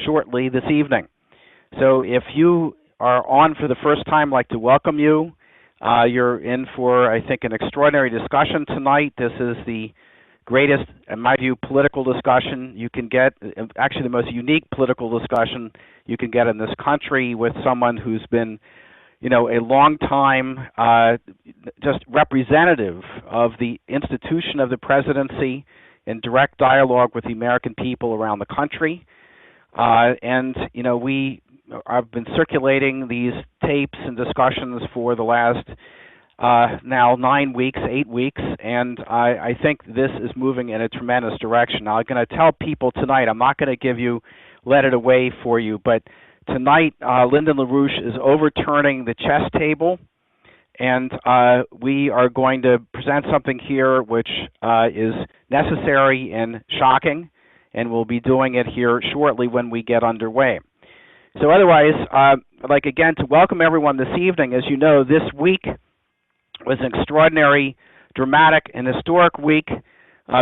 shortly this evening. So if you are on for the first time, I'd like to welcome you. You're in for, I think, an extraordinary discussion tonight. This is the greatest, in my view, political discussion you can get, actually the most unique political discussion you can get in this country, with someone who's been, a long time just representative of the institution of the presidency in direct dialogue with the American people around the country. I've been circulating these tapes and discussions for the last now 8 weeks, and I think this is moving in a tremendous direction. Now, I'm going to tell people tonight, I'm not going to let it away for you, but tonight Lyndon LaRouche is overturning the chess table, and we are going to present something here which is necessary and shocking, and we'll be doing it here shortly when we get underway. So otherwise, I'd like again to welcome everyone this evening. As you know, this week was an extraordinary, dramatic, and historic week,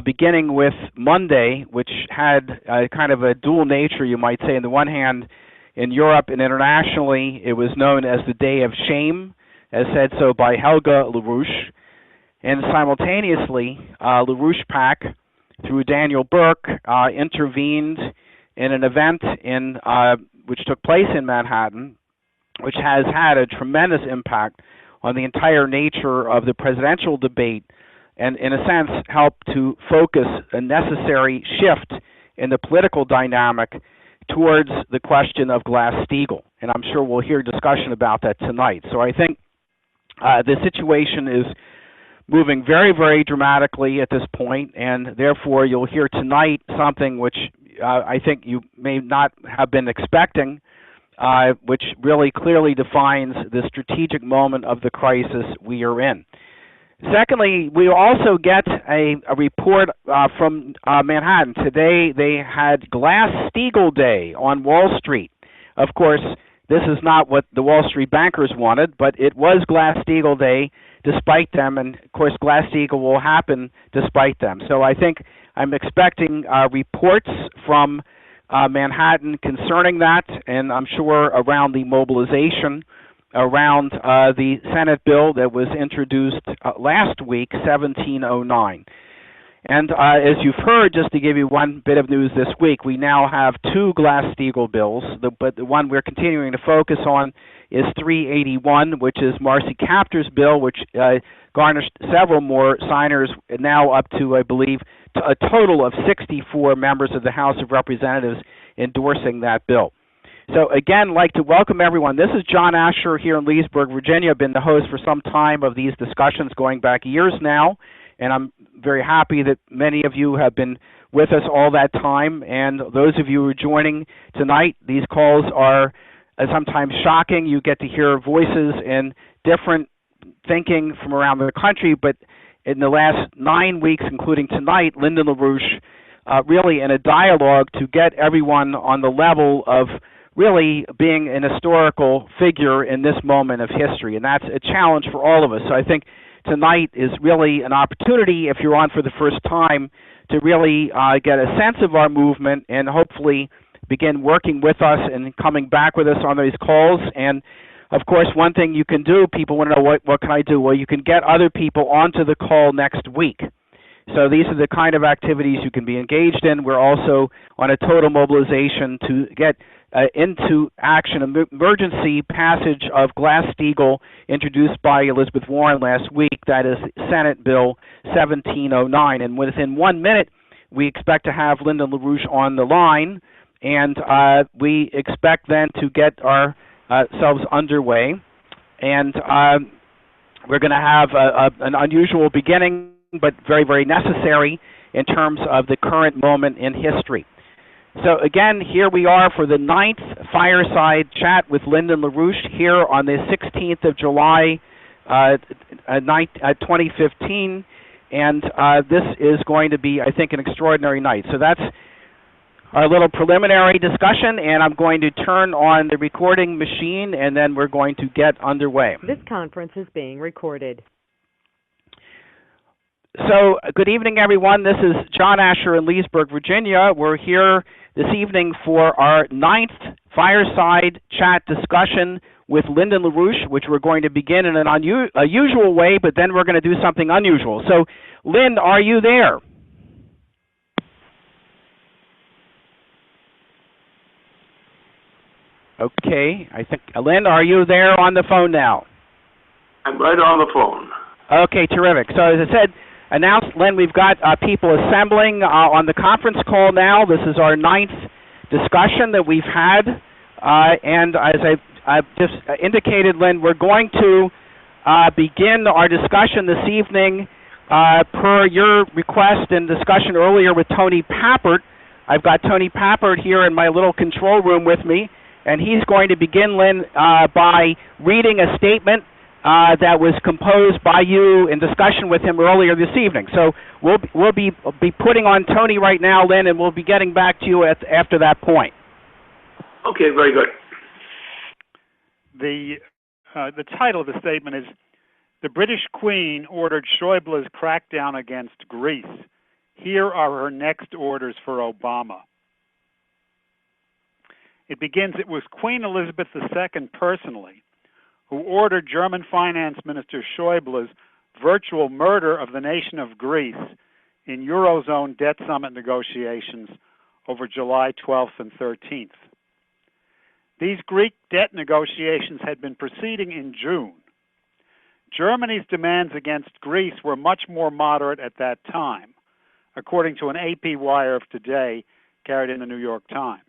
beginning with Monday, which had kind of a dual nature, you might say. On the one hand, in Europe and internationally, it was known as the Day of Shame, as said so by Helga LaRouche. And simultaneously, LaRouche PAC, through Daniel Burke, intervened in an event which took place in Manhattan, which has had a tremendous impact on the entire nature of the presidential debate, and in a sense helped to focus a necessary shift in the political dynamic towards the question of Glass-Steagall. And I'm sure we'll hear discussion about that tonight. So I think the situation is moving very, very dramatically at this point, and therefore you'll hear tonight something which I think you may not have been expecting, which really clearly defines the strategic moment of the crisis we are in. Secondly, we also get a report from Manhattan. Today they had Glass-Steagall Day on Wall Street. Of course, this is not what the Wall Street bankers wanted, but it was Glass-Steagall Day despite them, and of course Glass-Steagall will happen despite them. So I think I'm expecting reports from Manhattan concerning that, and I'm sure around the mobilization around the Senate bill that was introduced last week, 1709. And as you've heard, just to give you one bit of news this week, we now have two Glass-Steagall bills, but the one we're continuing to focus on is 381, which is Marcy Kaptur's bill, which garnished several more signers, now up to, I believe, a total of 64 members of the House of Representatives endorsing that bill. So again, I'd like to welcome everyone. This is John Asher here in Leesburg, Virginia. I've been the host for some time of these discussions going back years now, and I'm very happy that many of you have been with us all that time. And those of you who are joining tonight, these calls are sometimes shocking. You get to hear voices and different thinking from around the country, but in the last 9 weeks, including tonight, Lyndon LaRouche really in a dialogue to get everyone on the level of really being an historical figure in this moment of history, and that's a challenge for all of us. So I think tonight is really an opportunity, if you're on for the first time, to really get a sense of our movement and hopefully begin working with us and coming back with us on these calls. And of course, one thing you can do, people want to know what can I do? Well, you can get other people onto the call next week. So these are the kind of activities you can be engaged in. We're also on a total mobilization to get into action, emergency passage of Glass-Steagall introduced by Elizabeth Warren last week. That is Senate Bill 1709. And within 1 minute, we expect to have Lyndon LaRouche on the line, and we expect then to get ourselves underway. And we're going to have an unusual beginning, but very, very necessary in terms of the current moment in history. So again, here we are for the 9th Fireside Chat with Lyndon LaRouche here on the 16th of July, 2015. And this is going to be, I think, an extraordinary night. So that's our little preliminary discussion, and I'm going to turn on the recording machine, and then we're going to get underway. This conference is being recorded. So, good evening, everyone. This is John Asher in Leesburg, Virginia. We're here this evening for our 9th Fireside Chat discussion with Lyndon LaRouche, which we're going to begin in an unusual way, but then we're going to do something unusual. So, Lynn, are you there? Okay, I think, Lynn, are you there on the phone now? I'm right on the phone. Okay, terrific. So, as I said, announced, Lynn, we've got people assembling on the conference call now. This is our 9th discussion that we've had, and as I've just indicated, Lynn, we're going to begin our discussion this evening per your request and discussion earlier with Tony Pappert. I've got Tony Pappert here in my little control room with me, and he's going to begin, Lynn, by reading a statement that was composed by you in discussion with him earlier this evening. So we'll be putting on Tony right now, Lynn, and we'll be getting back to you after that point. Okay, very good. The title of the statement is "The British Queen Ordered Schäuble's Crackdown Against Greece. Here are her next orders for Obama." It begins, "It was Queen Elizabeth II personally who ordered German Finance Minister Schäuble's virtual murder of the nation of Greece in Eurozone debt summit negotiations over July 12th and 13th. These Greek debt negotiations had been proceeding in June. Germany's demands against Greece were much more moderate at that time, according to an AP wire of today carried in the New York Times.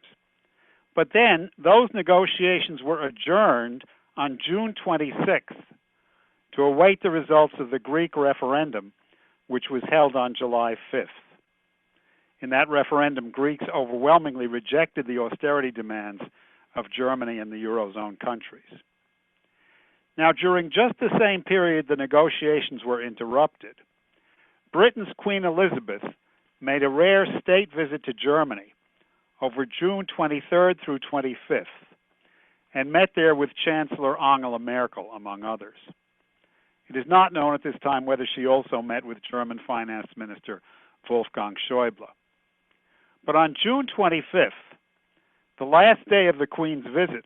But then those negotiations were adjourned on June 26th to await the results of the Greek referendum, which was held on July 5th. In that referendum, Greeks overwhelmingly rejected the austerity demands of Germany and the Eurozone countries. Now, during just the same period the negotiations were interrupted, Britain's Queen Elizabeth made a rare state visit to Germany over June 23rd through 25th and met there with Chancellor Angela Merkel, among others. It is not known at this time whether she also met with German Finance Minister Wolfgang Schäuble. But on June 25th, the last day of the Queen's visit,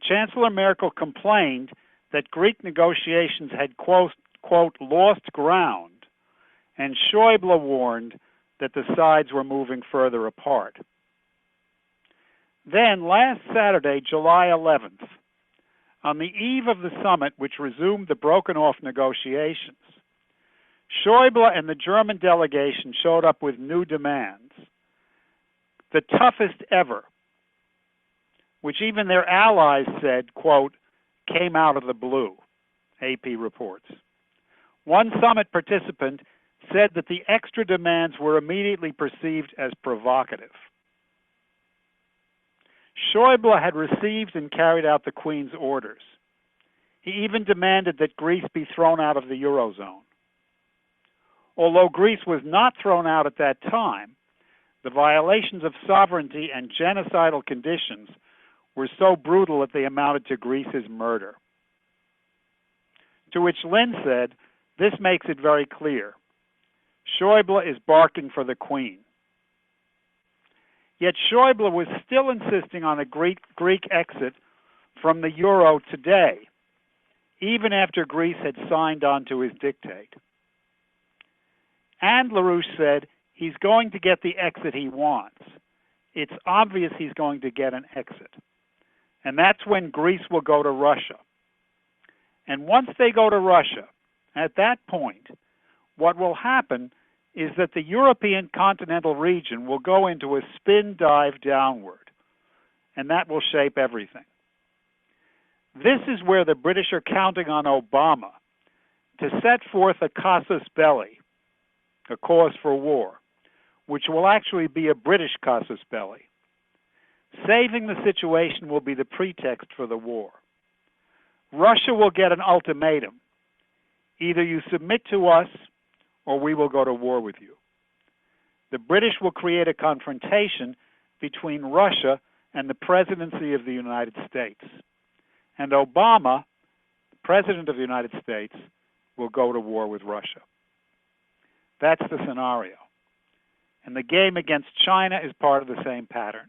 Chancellor Merkel complained that Greek negotiations had, quote, lost ground, and Schäuble warned that the sides were moving further apart. Then, last Saturday, July 11th, on the eve of the summit which resumed the broken-off negotiations, Schäuble and the German delegation showed up with new demands, the toughest ever, which even their allies said, quote, came out of the blue, AP reports. One summit participant said that the extra demands were immediately perceived as provocative. Schäuble had received and carried out the Queen's orders. He even demanded that Greece be thrown out of the Eurozone. Although Greece was not thrown out at that time, the violations of sovereignty and genocidal conditions were so brutal that they amounted to Greece's murder. To which Lynn said, "This makes it very clear. Schäuble is barking for the Queen." Yet Schäuble was still insisting on a Greek exit from the euro today, even after Greece had signed on to his dictate. And LaRouche said he's going to get the exit he wants. It's obvious he's going to get an exit. And that's when Greece will go to Russia. And once they go to Russia, at that point, what will happen is that the European continental region will go into a spin dive downward, and that will shape everything. This is where the British are counting on Obama to set forth a casus belli, a cause for war, which will actually be a British casus belli. Saving the situation will be the pretext for the war. Russia will get an ultimatum. Either you submit to us or we will go to war with you. The British will create a confrontation between Russia and the presidency of the United States. And Obama, the president of the United States, will go to war with Russia. That's the scenario. And the game against China is part of the same pattern.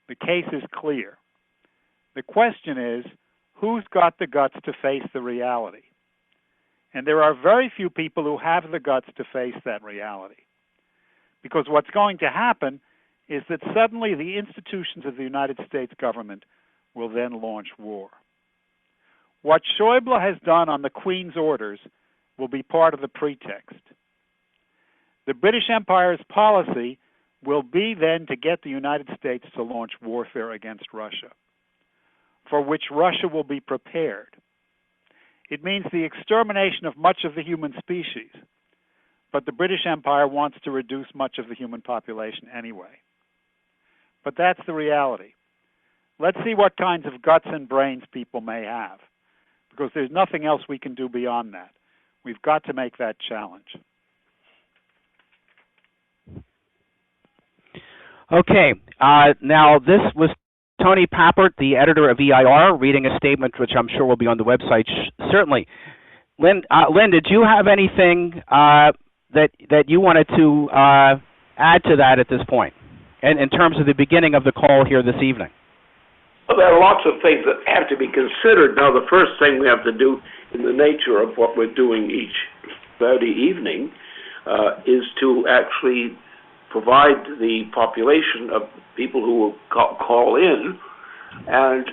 The case is clear. The question is, who's got the guts to face the reality? And there are very few people who have the guts to face that reality. Because what's going to happen is that suddenly the institutions of the United States government will then launch war. What Schäuble has done on the Queen's orders will be part of the pretext. The British Empire's policy will be then to get the United States to launch warfare against Russia, for which Russia will be prepared. It means the extermination of much of the human species, but the British Empire wants to reduce much of the human population anyway. But that's the reality. Let's see what kinds of guts and brains people may have, because there's nothing else we can do beyond that. We've got to make that challenge. Okay. Now, this was Tony Papert, the editor of EIR, reading a statement which I'm sure will be on the website certainly. Lynn, did you have anything that you wanted to add to that at this point, and in terms of the beginning of the call here this evening? Well, there are lots of things that have to be considered. Now, the first thing we have to do in the nature of what we're doing each Saturday evening is to actually provide the population of people who will call in and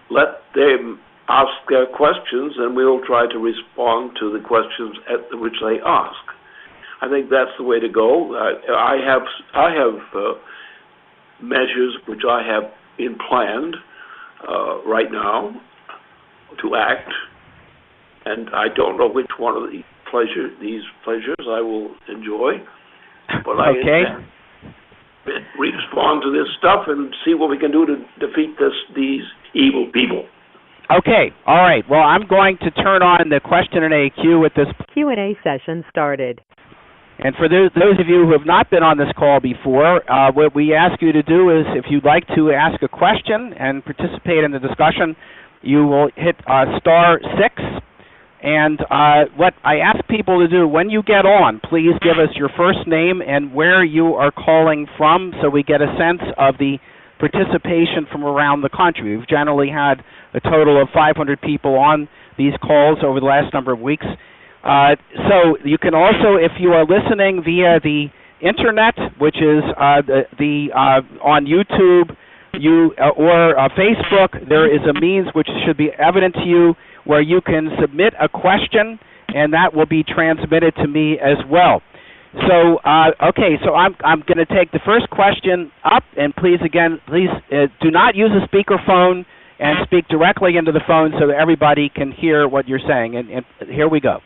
let them ask their questions, and we'll try to respond to the questions which they ask. I think that's the way to go. I have measures which I have in planned right now to act, and I don't know which one of these pleasures I will enjoy, but I intend to respond to this stuff and see what we can do to defeat these evil people. Okay, all right. Well, I'm going to turn on the question and A queue at this Q&A session started. And for those of you who have not been on this call before, what we ask you to do is, if you'd like to ask a question and participate in the discussion, you will hit *6. And what I ask people to do, when you get on, please give us your first name and where you are calling from, so we get a sense of the participation from around the country. We've generally had a total of 500 people on these calls over the last number of weeks. So you can also, if you are listening via the internet, which is on YouTube or Facebook, there is a means which should be evident to you where you can submit a question, and that will be transmitted to me as well. So, okay, so I'm going to take the first question up, and please do not use a speakerphone and speak directly into the phone so that everybody can hear what you're saying. And here we go.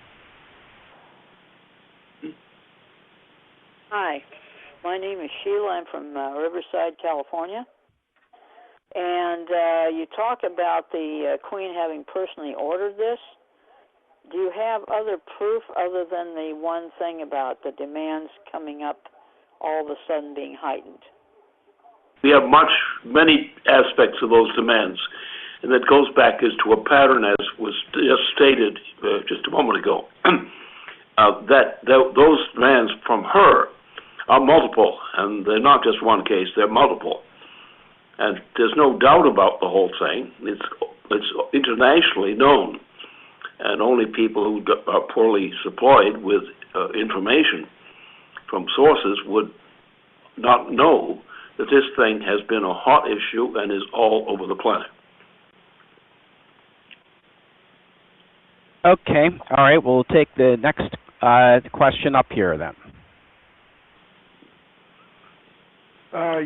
Hi, my name is Sheila. I'm from Riverside, California. And you talk about the Queen having personally ordered this. Do you have other proof other than the one thing about the demands coming up all of a sudden being heightened? We have many aspects of those demands, and that goes back to a pattern, as was just stated just a moment ago, that those demands from her are multiple, and they're not just one case, they're multiple. And there's no doubt about the whole thing. It's internationally known, and only people who are poorly supplied with information from sources would not know that this thing has been a hot issue and is all over the planet. Okay, all right, we'll take the next question up here then.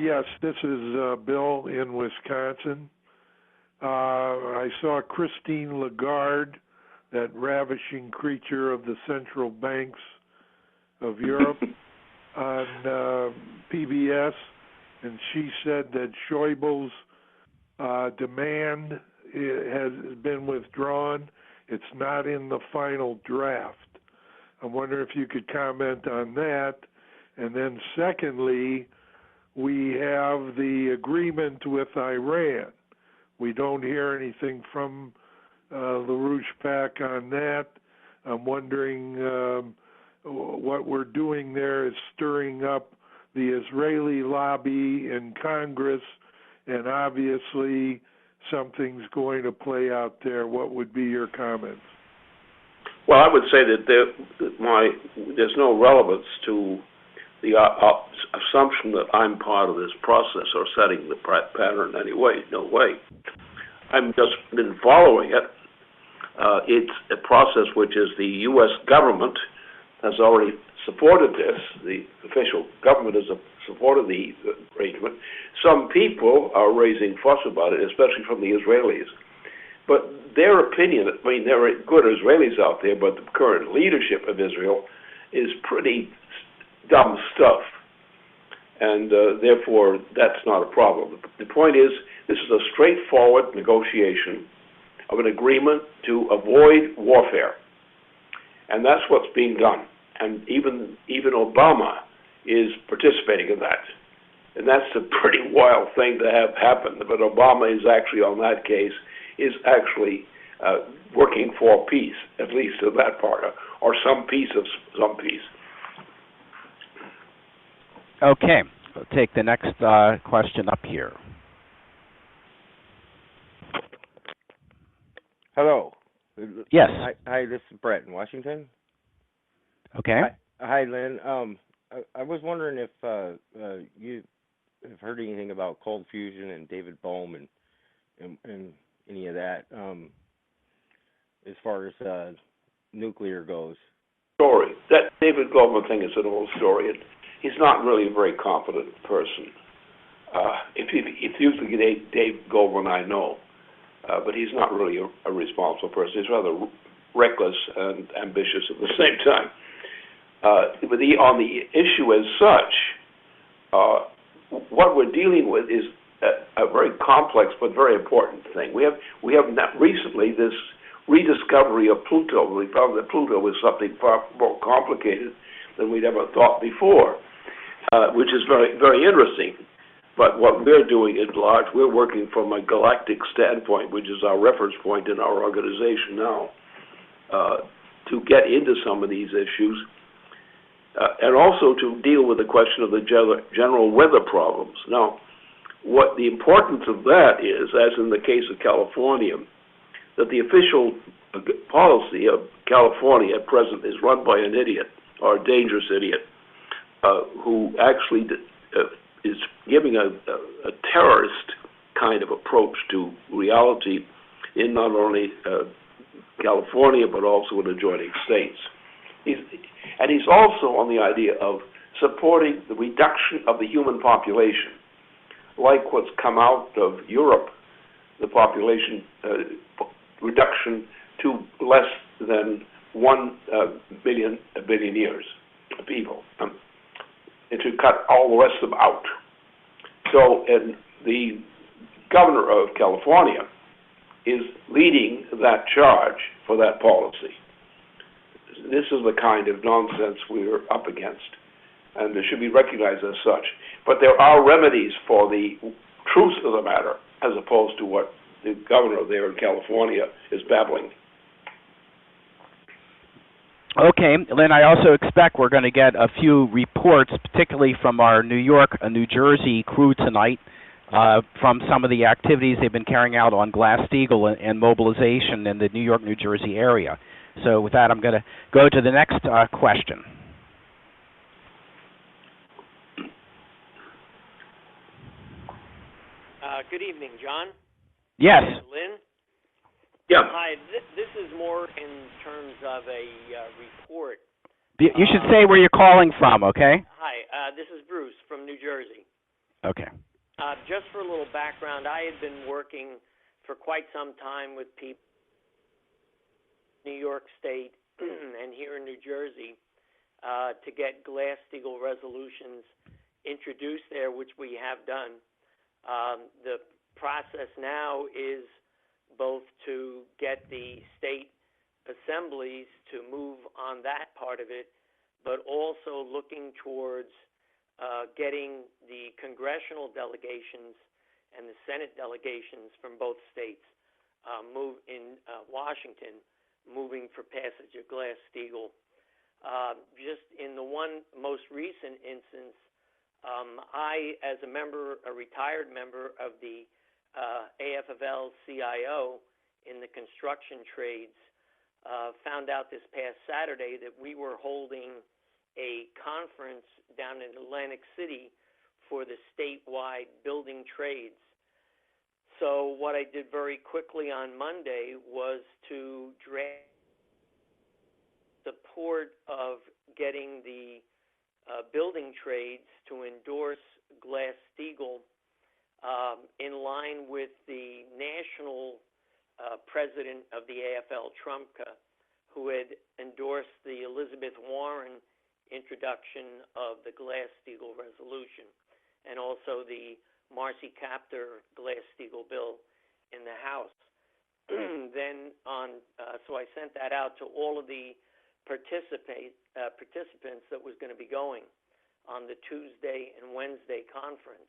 Yes, this is Bill in Wisconsin. I saw Christine Lagarde, that ravishing creature of the central banks of Europe, on PBS, and she said that Schäuble's demand has been withdrawn. It's not in the final draft. I wonder if you could comment on that. And then secondly, we have the agreement with Iran. We don't hear anything from LaRouche PAC on that. I'm wondering what we're doing there is stirring up the Israeli lobby in Congress, and obviously something's going to play out there. What would be your comments? Well, I would say that there's no relevance to the assumption that I'm part of this process or setting the pattern in any way. No way. I've just been following it. It's a process which is the U.S. government has already supported this. The official government has supported the arrangement. Some people are raising fuss about it, especially from the Israelis. But their opinion, I mean, there are good Israelis out there, but the current leadership of Israel is pretty dumb stuff. And therefore, that's not a problem. The point is, this is a straightforward negotiation of an agreement to avoid warfare. And that's what's being done. And even Obama is participating in that. And that's a pretty wild thing to have happen. But Obama is actually, on that case, is actually working for peace, at least in that part, or some piece of some peace. Okay, we'll take the next question up here. Hello. Yes. Hi, this is Brett in Washington. Okay. Hi, Lynn. I was wondering if you have heard anything about cold fusion and David Bohm and any of that as far as nuclear goes. Story. That David Goldman thing is an old story. He's not really a very competent person. If you look at Dave Goldman, I know, but he's not really a responsible person. He's rather reckless and ambitious at the same time. But on the issue as such, what we're dealing with is a very complex but very important thing. We have not recently this rediscovery of Pluto. We found that Pluto was something far more complicated than we'd ever thought before, which is very, very interesting. But what we're doing at large, we're working from a galactic standpoint, which is our reference point in our organization now, to get into some of these issues, and also to deal with the question of the general weather problems. Now, what the importance of that is, as in the case of California, that the official policy of California at present is run by an idiot, or a dangerous idiot, who actually is giving a terrorist kind of approach to reality in not only California but also in adjoining states. He's also on the idea of supporting the reduction of the human population, like what's come out of Europe, the population reduction to less than 1 billion years of people, and to cut all the rest of them out. So, and the governor of California is leading that charge for that policy. This is the kind of nonsense we're up against, and it should be recognized as such. But there are remedies for the truth of the matter, as opposed to what the governor there in California is babbling. Okay, Lynn, I also expect we're going to get a few reports, particularly from our New York and New Jersey crew tonight, from some of the activities they've been carrying out on Glass-Steagall and mobilization in the New York, New Jersey area. So with that, I'm going to go to the next question. Good evening, John. Yes. Lynn? Yeah. Hi, this is more in terms of a report. You should say where you're calling from, okay? Hi, this is Bruce from New Jersey. Okay. Just for a little background, I had been working for quite some time with people in New York State and here in New Jersey to get Glass-Steagall resolutions introduced there, which we have done. The process now is both to get the state assemblies to move on that part of it, but also looking towards getting the congressional delegations and the Senate delegations from both states move in Washington, moving for passage of Glass-Steagall. Just in the one most recent instance, I, as a retired member of the AFL-CIO in the construction trades, found out this past Saturday that we were holding a conference down in Atlantic City for the statewide building trades. So what I did very quickly on Monday was to draft support of getting the building trades to endorse Glass-Steagall in line with the national president of the AFL, Trumka, who had endorsed the Elizabeth Warren introduction of the Glass-Steagall resolution, and also the Marcy Kaptur Glass-Steagall bill in the House. Then so I sent that out to all of the participants that was going to be going on the Tuesday and Wednesday conference.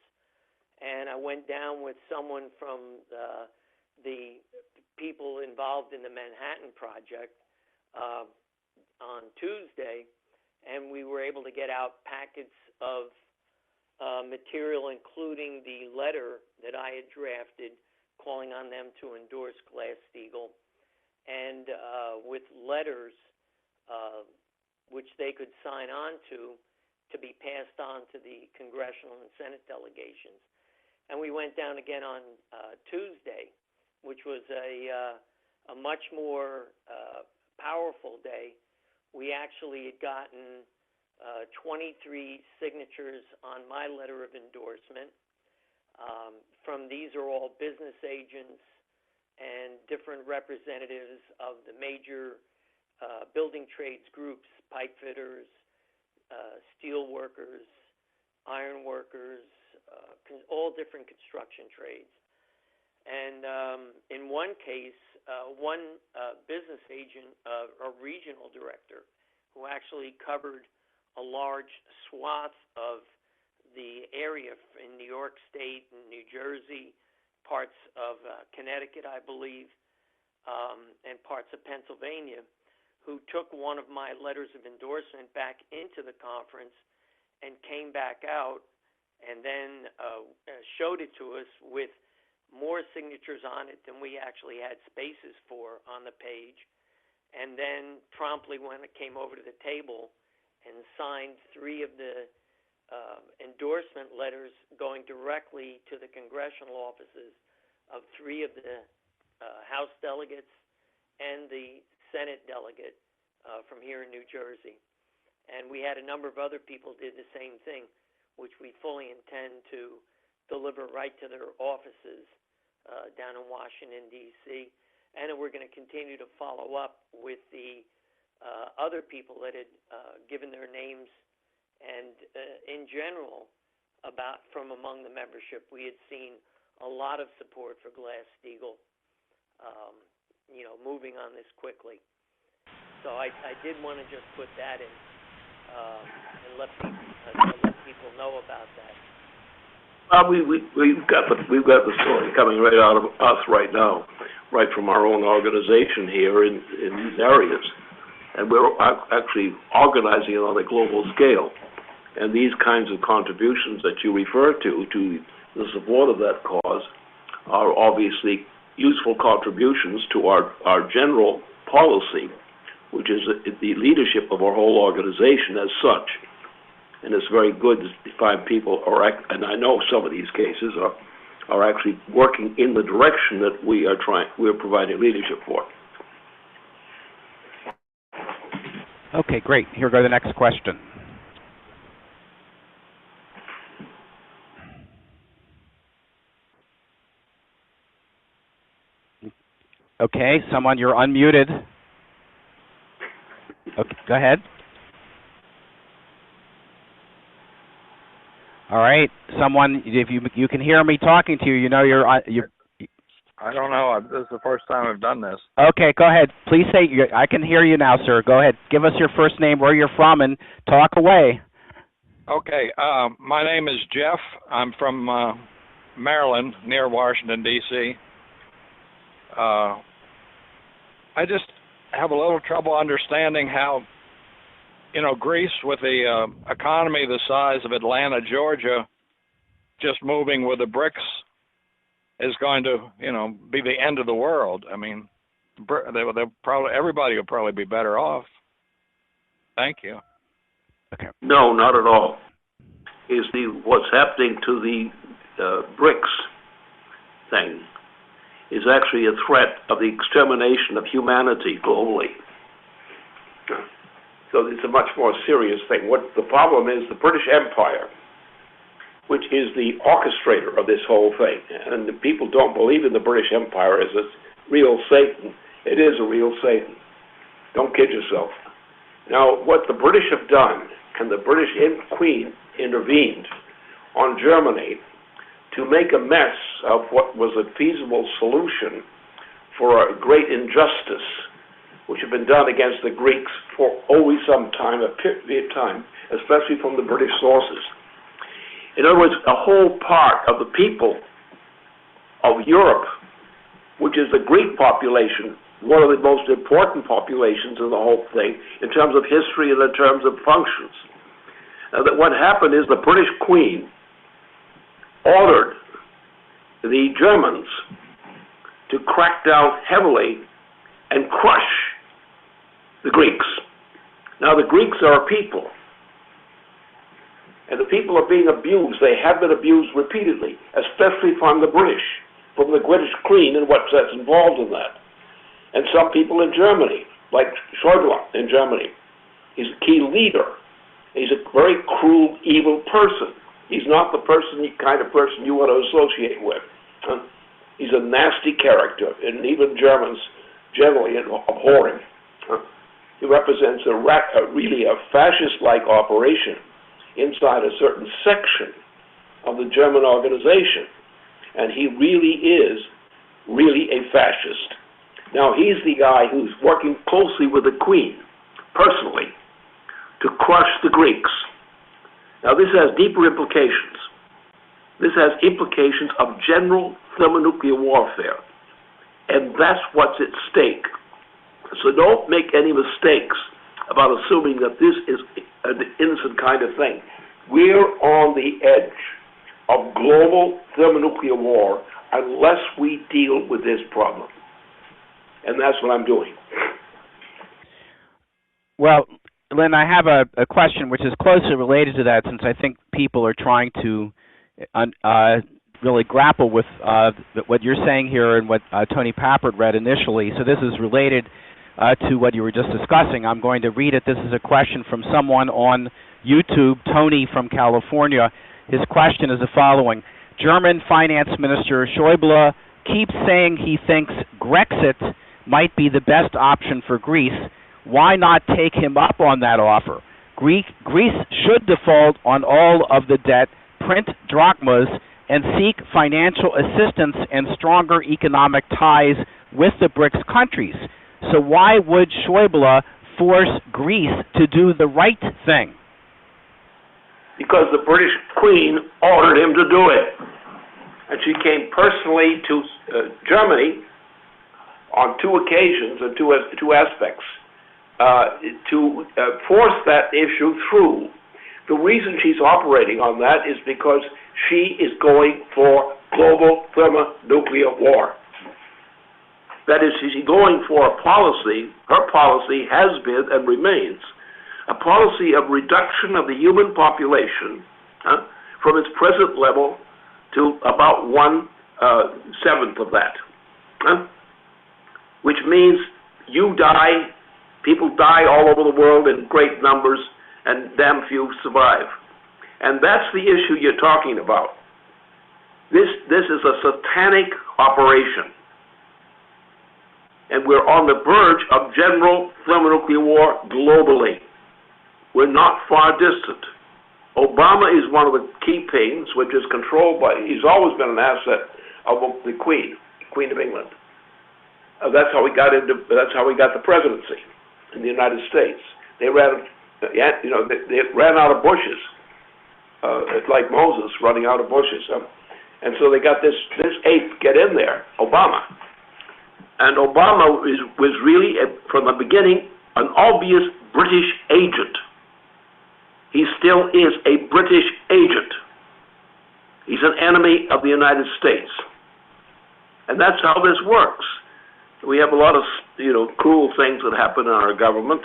And I went down with someone from the people involved in the Manhattan Project on Tuesday, and we were able to get out packets of material, including the letter that I had drafted calling on them to endorse Glass-Steagall, and with letters which they could sign on to be passed on to the congressional and Senate delegations. And we went down again on Tuesday, which was a much more powerful day. We actually had gotten 23 signatures on my letter of endorsement. From these are all business agents and different representatives of the major building trades groups, pipe fitters, steel workers, iron workers, all different construction trades. And in one case, one business agent, a regional director, who actually covered a large swath of the area in New York State and New Jersey, parts of Connecticut, I believe, and parts of Pennsylvania, who took one of my letters of endorsement back into the conference and came back out and then showed it to us with more signatures on it than we actually had spaces for on the page, and then promptly when it came over to the table and signed 3 of the endorsement letters going directly to the congressional offices of 3 of the House delegates and the Senate delegate from here in New Jersey. And we had a number of other people did the same thing, which we fully intend to deliver right to their offices down in Washington, D.C. And we're going to continue to follow up with the other people that had given their names, and in general, from among the membership, we had seen a lot of support for Glass-Steagall, moving on this quickly. So I did want to just put that in and let people know about that. We've got the story coming right out of us right now, right from our own organization here in these areas, and we're actually organizing it on a global scale. And these kinds of contributions that you refer to the support of that cause are obviously useful contributions to our general policy, which is the leadership of our whole organization as such. And it's very good to find people, and I know some of these cases are actually working in the direction that we're providing leadership for. Okay, great. Here goes the next question. Okay, someone, you're unmuted. Okay, go ahead. All right, someone, if you can hear me talking to you, you know you're. I don't know. This is the first time I've done this. Okay, go ahead. Please say. I can hear you now, sir. Go ahead. Give us your first name, where you're from, and talk away. Okay. My name is Jeff. I'm from Maryland, near Washington, D.C. I just have a little trouble understanding how Greece with the economy the size of Atlanta, Georgia, just moving with the BRICS is going to, be the end of the world. I mean, everybody will probably be better off. Thank you. Okay. No, not at all. What's happening to the BRICS thing is actually a threat of the extermination of humanity globally. So it's a much more serious thing. What the problem is, the British Empire, which is the orchestrator of this whole thing, and the people don't believe in the British Empire as a real Satan. It is a real Satan. Don't kid yourself. Now, what the British have done, and the British Queen intervened on Germany to make a mess of what was a feasible solution for a great injustice which had been done against the Greeks for always some time, a period of time, especially from the British sources. In other words, a whole part of the people of Europe, which is the Greek population, one of the most important populations in the whole thing, in terms of history and in terms of functions. Now, that what happened is the British Queen ordered the Germans to crack down heavily and crush the Greeks. Now, the Greeks are a people, and the people are being abused. They have been abused repeatedly, especially from the British, from the British Queen and what's that's involved in that. And some people in Germany, like Schäuble in Germany, he's a key leader. He's a very cruel, evil person. He's not the kind of person you want to associate with. He's a nasty character, and even Germans generally abhor him. He represents really a fascist-like operation inside a certain section of the German organization, and he really is a fascist. Now, he's the guy who's working closely with the Queen, personally, to crush the Greeks. Now, this has deeper implications. This has implications of general thermonuclear warfare, and that's what's at stake. So don't make any mistakes about assuming that this is an innocent kind of thing. We're on the edge of global thermonuclear war unless we deal with this problem. And that's what I'm doing. Well, Lynn, I have a question which is closely related to that, since I think people are trying to really grapple with what you're saying here and what Tony Pappert read initially. So this is related to what you were just discussing. I'm going to read it. This is a question from someone on YouTube, Tony from California. His question is the following. German Finance Minister Schäuble keeps saying he thinks Grexit might be the best option for Greece. Why not take him up on that offer? Greece should default on all of the debt, print drachmas, and seek financial assistance and stronger economic ties with the BRICS countries. So why would Schäuble force Greece to do the right thing? Because the British Queen ordered him to do it. And she came personally to Germany on two occasions and two aspects to force that issue through. The reason she's operating on that is because she is going for global thermonuclear war. That is, she's going for a policy, her policy has been and remains, a policy of reduction of the human population from its present level to about 1/7 of that. Which means you die, people die all over the world in great numbers, and damn few survive. And that's the issue you're talking about. This is a satanic operation. And we're on the verge of general thermonuclear war globally. We're not far distant. Obama is one of the key things, which is controlled by, he's always been an asset of the Queen of England. That's how we got the presidency in the United States. They ran out of bushes. It's like Moses running out of bushes. And so they got this ape get in there, Obama. And Obama was really, from the beginning, an obvious British agent. he still is a British agent. He's an enemy of the United States. And that's how this works. We have a lot of, cruel things that happen in our government,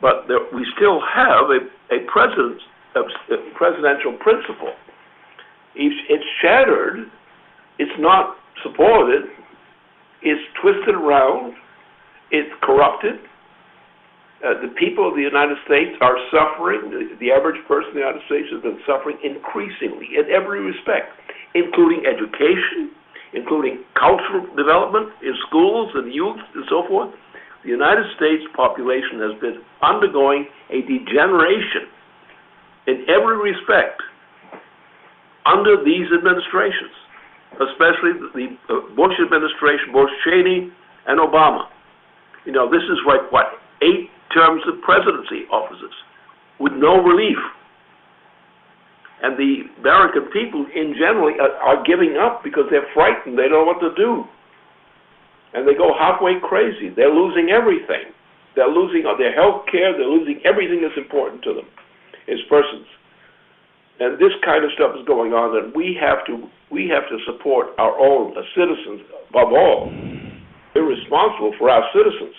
but we still have a presidential principle. It's shattered. It's not supported. It's twisted around. It's corrupted. The people of the United States are suffering. The average person in the United States has been suffering increasingly in every respect, including education, including cultural development in schools and youth and so forth. The United States population has been undergoing a degeneration in every respect under these administrations, especially the Bush administration, Bush, Cheney, and Obama. This is like, 8 terms of presidency offices with no relief. And the American people in general are giving up because they're frightened. They don't know what to do. And they go halfway crazy. They're losing everything. They're losing their health care. They're losing everything that's important to them as persons. And this kind of stuff is going on, and we have to support our own citizens above all. We're responsible for our citizens.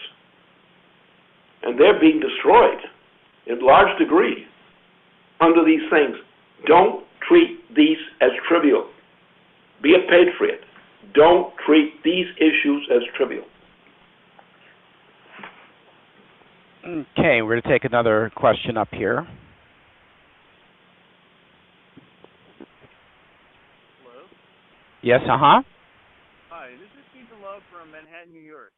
And they're being destroyed in large degree under these things. Don't treat these as trivial. Be a patriot. Don't treat these issues as trivial. Okay, we're going to take another question up here. Hello? Yes, Hi, this is Stephen Love from Manhattan, New York.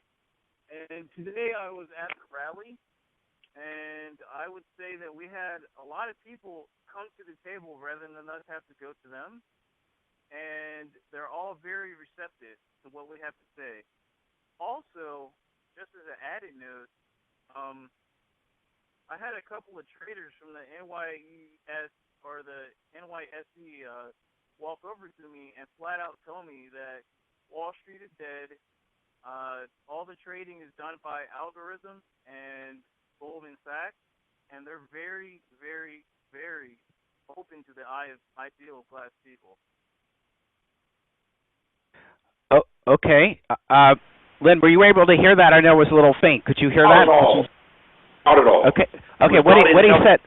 And today I was at the rally, and I would say that we had a lot of people come to the table rather than us have to go to them. And they're all very receptive to what we have to say. Also, just as an added note, I had a couple of traders from the NYES or the NYSE walk over to me and flat out tell me that Wall Street is dead. All the trading is done by algorithms and Goldman Sachs, and they're very, very, very open to the ideal of Glass-Steagall. Oh, okay. Lynn, were you able to hear that? I know it was a little faint. Could you hear that? Not at all. Okay. Okay. What he said.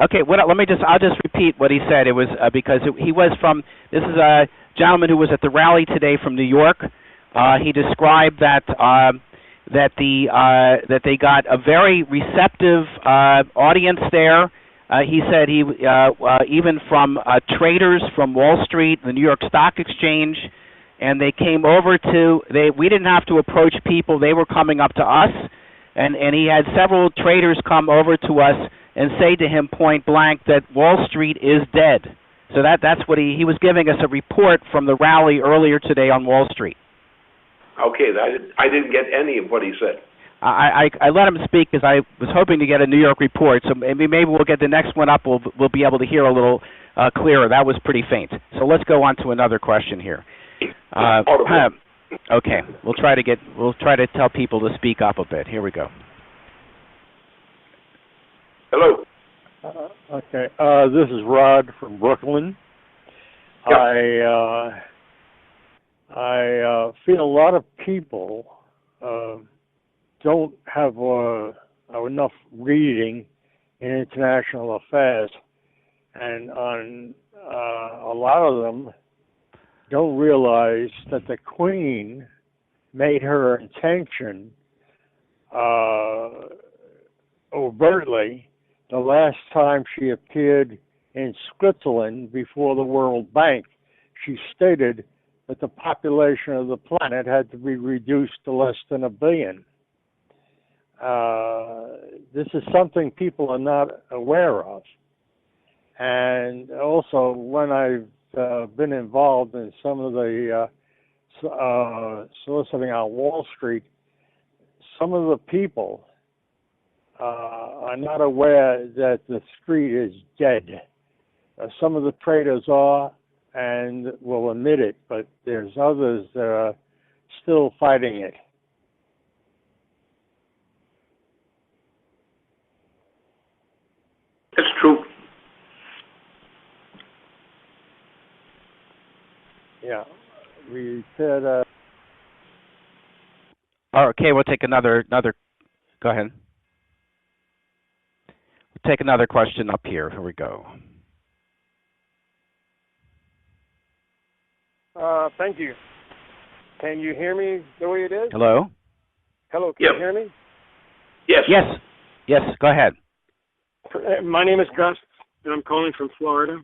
Okay. I'll just repeat what he said. It was because he was from. This is a gentleman who was at the rally today from New York. He described that they got a very receptive audience there. He said even from traders from Wall Street, the New York Stock Exchange, and they came over we didn't have to approach people. They were coming up to us, and he had several traders come over to us and say to him point blank that Wall Street is dead. So that's what he was giving us a report from the rally earlier today on Wall Street. Okay, I didn't get any of what he said. I let him speak because I was hoping to get a New York report. So maybe we'll get the next one up. We'll be able to hear a little clearer. That was pretty faint. So let's go on to another question here. Okay, we'll try to tell people to speak up a bit. Here we go. Hello. Okay, this is Rod from Brooklyn. Yep. I feel a lot of people don't have enough reading in international affairs, and a lot of them don't realize that the Queen made her intention overtly the last time she appeared in Switzerland before the World Bank. She stated that the population of the planet had to be reduced to less than 1 billion. This is something people are not aware of. And also, when I've been involved in some of the soliciting on Wall Street, some of the people are not aware that the street is dead. Some of the traders are and will admit it, but there's others that are still fighting it. It's true. Yeah. We said. Okay, we'll take another. Go ahead. We'll take another question up here. Here we go. Thank you. Can you hear me the way it is? Hello? Hello, can you hear me? Yes. Yes, go ahead. My name is Gus, and I'm calling from Florida.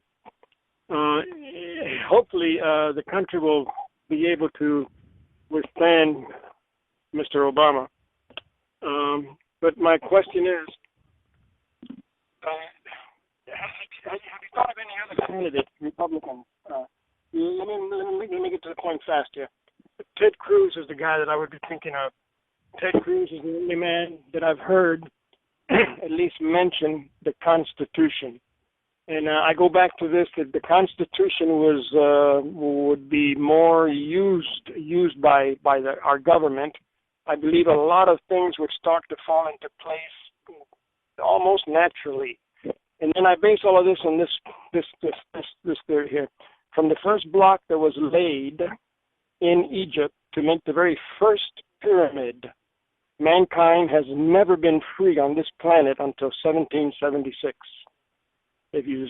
Hopefully, the country will be able to withstand Mr. Obama. But my question is, have you thought of any other candidate, Republican? Let me get to the point fast here. Ted Cruz is the guy that I would be thinking of. Ted Cruz is the only man that I've heard at least mention the Constitution. And I go back to this, that the Constitution would be more used by our government. I believe a lot of things would start to fall into place almost naturally. And then I base all of this on this theory here. From the first block that was laid in Egypt to make the very first pyramid, mankind has never been free on this planet until 1776. If you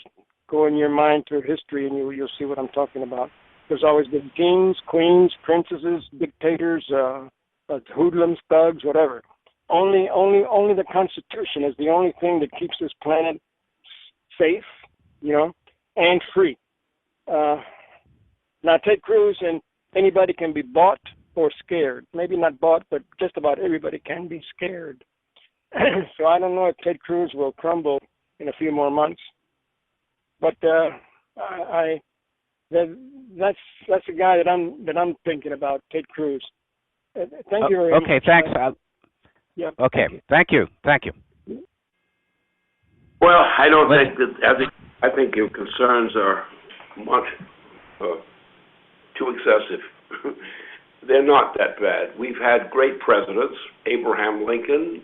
go in your mind through history, and you'll see what I'm talking about. There's always been kings, queens, princesses, dictators, hoodlums, thugs, whatever. Only the Constitution is the only thing that keeps this planet safe, and free. Now, Ted Cruz and anybody can be bought or scared. Maybe not bought, but just about everybody can be scared. So I don't know if Ted Cruz will crumble in a few more months. But that's the guy that I'm thinking about, Ted Cruz. Thank you very much. Okay, thanks. Yeah. Okay, thank you. Well, I don't think that. I think your concerns are much too excessive. They're not that bad. We've had great presidents, Abraham Lincoln,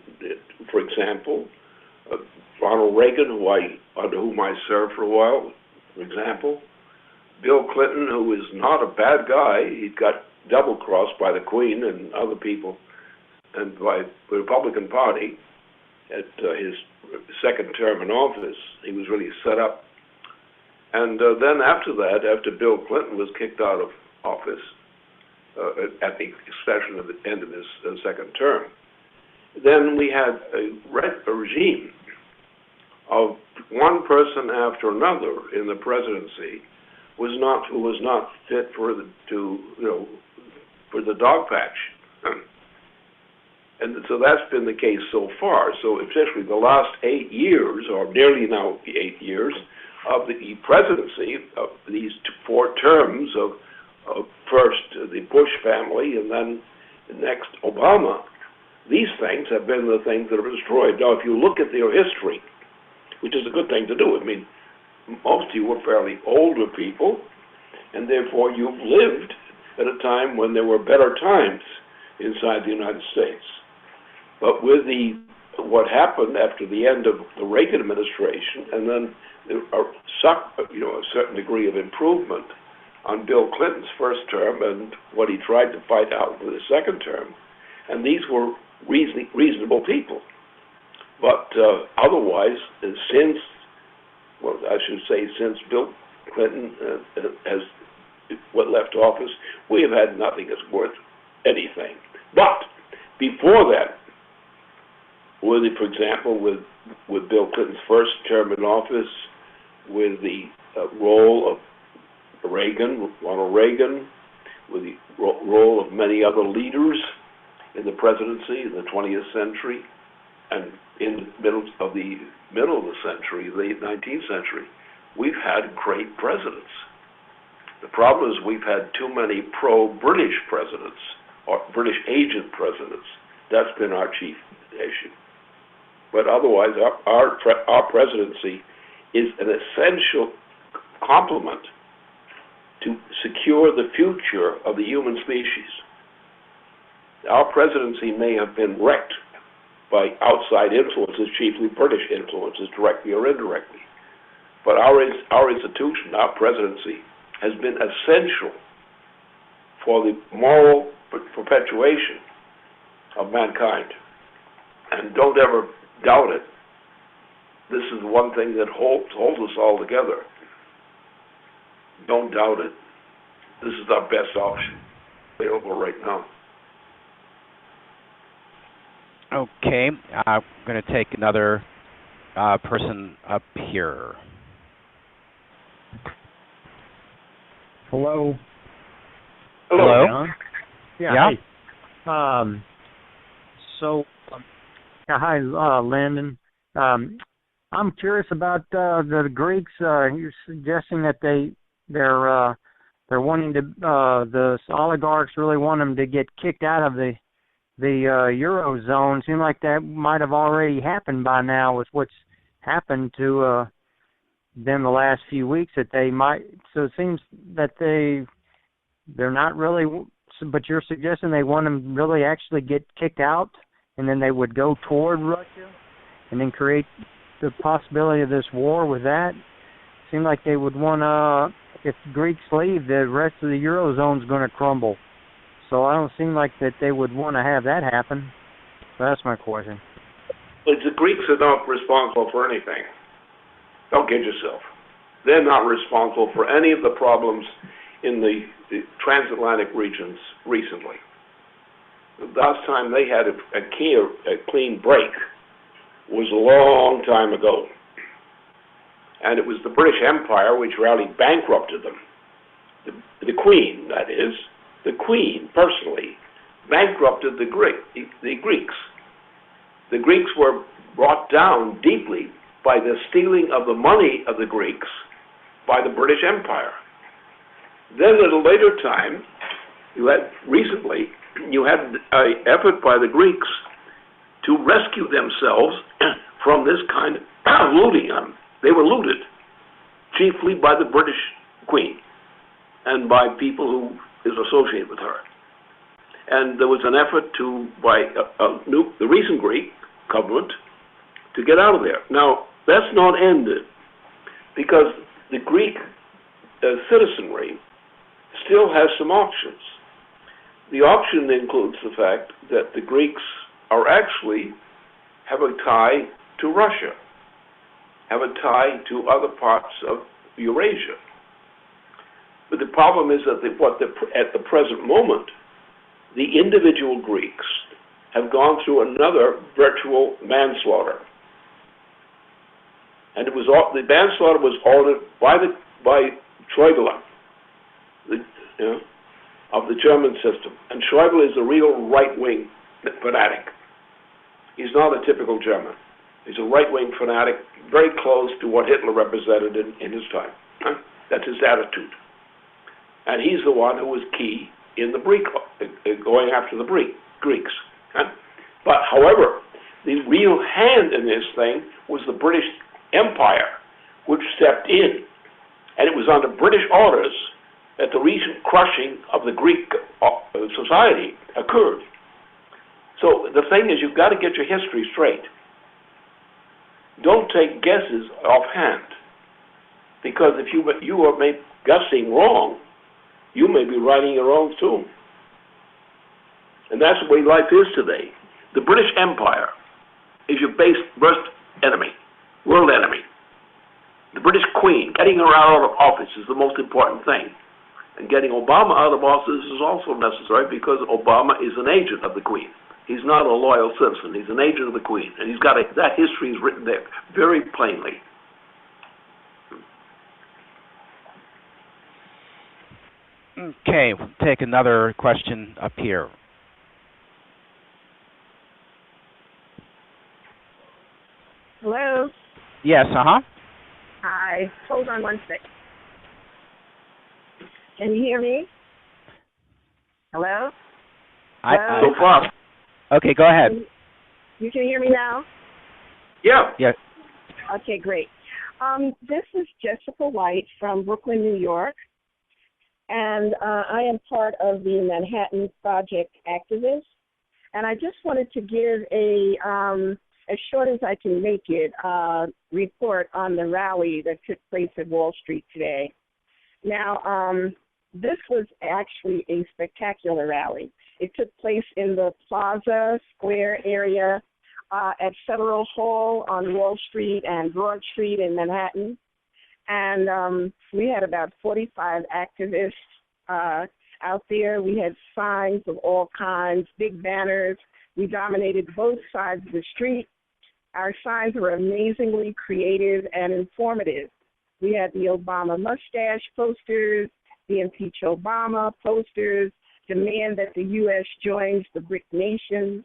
for example, Ronald Reagan, under whom I served for a while, for example, Bill Clinton, who is not a bad guy. He got double-crossed by the Queen and other people and by the Republican Party at his second term in office. He was really set up. And then after that, after Bill Clinton was kicked out of office, especially at the end of his second term, then we had a regime of one person after another in the presidency who was not fit for the dog patch. And so that's been the case so far. So especially the last 8 years, or nearly now 8 years, of the presidency of these 4 terms of first the Bush family and then next Obama, these things have been the things that have destroyed. Now, if you look at their history, which is a good thing to do, I mean, most of you were fairly older people, and therefore you've lived at a time when there were better times inside the United States. But with what happened after the end of the Reagan administration, and then a certain degree of improvement on Bill Clinton's first term and what he tried to fight out for the second term, and these were reasonable people. But otherwise, since Bill Clinton has left office, we have had nothing that's worth anything. But before that, for example, with Bill Clinton's first term in office, with the role of Ronald Reagan, with the role of many other leaders in the presidency in the 20th century, and in the middle of the century, late 19th century, we've had great presidents. The problem is we've had too many pro-British presidents or British agent presidents. That's been our chief issue. But otherwise, our presidency is an essential complement to secure the future of the human species. Our presidency may have been wrecked by outside influences, chiefly British influences, directly or indirectly. But our institution, our presidency, has been essential for the moral perpetuation of mankind. And don't ever doubt it. This is the one thing that holds us all together. Don't doubt it. This is our best option available right now. Okay, I'm going to take another person up here. Hello. Hello. Hello? Yeah. Hi. Hi, Lyndon. I'm curious about the Greeks. You're suggesting that they're wanting to the oligarchs really want them to get kicked out of the Eurozone. Seems like that might have already happened by now with what's happened to them the last few weeks. That they might. So it seems that they're not really. But you're suggesting they want them really actually get kicked out, and then they would go toward Russia, and then create the possibility of this war with that. Seems like they would want if Greeks leave, the rest of the Eurozone is going to crumble. So I don't seem like that they would want to have that happen. So that's my question. But the Greeks are not responsible for anything. Don't kid yourself. They're not responsible for any of the problems in the transatlantic regions recently. The last time they had a clean break was a long time ago. And it was the British Empire which really bankrupted them. The Queen, that is, the Queen personally bankrupted the Greeks. The Greeks were brought down deeply by the stealing of the money of the Greeks by the British Empire. Then at a later time, you had an effort by the Greeks to rescue themselves from this kind of looting. They were looted, chiefly by the British Queen and by people who is associated with her. And there was an effort by the recent Greek government to get out of there. Now, that's not ended, because the Greek citizenry still has some options. The option includes the fact that the Greeks are actually have a tie to Russia, have a tie to other parts of Eurasia. But the problem is that at the present moment, the individual Greeks have gone through another virtual manslaughter. And the manslaughter was ordered by Schäuble, of the German system. And Schäuble is a real right-wing fanatic. He's not a typical German. He's a right-wing fanatic, very close to what Hitler represented in his time. That's his attitude. And he's the one who was key in the going after the Greeks. But, however, the real hand in this thing was the British Empire, which stepped in. And it was under British orders that the recent crushing of the Greek society occurred. So the thing is, you've got to get your history straight. Don't take guesses offhand, because if you are guessing wrong, you may be writing your own tomb. And that's the way life is today. The British Empire is your worst enemy, world enemy. The British Queen, getting her out of office is the most important thing. And getting Obama out of office is also necessary, because Obama is an agent of the Queen. He's not a loyal citizen. He's an agent of the Queen. And he's got that history is written there very plainly. Okay, we'll take another question up here. Hello? Yes, Hi. Hold on one sec. Can you hear me? Hello? So far. Okay, go ahead. You can hear me now? Yeah. Yeah. Okay, great. This is Jessica White from Brooklyn, New York, and I am part of the Manhattan Project activists. And I just wanted to give as short as I can make it, report on the rally that took place at Wall Street today. Now, This was actually a spectacular rally. It took place in the Plaza Square area at Federal Hall on Wall Street and Broad Street in Manhattan. And we had about 45 activists out there. We had signs of all kinds, big banners. We dominated both sides of the street. Our signs were amazingly creative and informative. We had the Obama mustache posters, the Impeach Obama posters, demand that the U.S. joins the BRIC nations.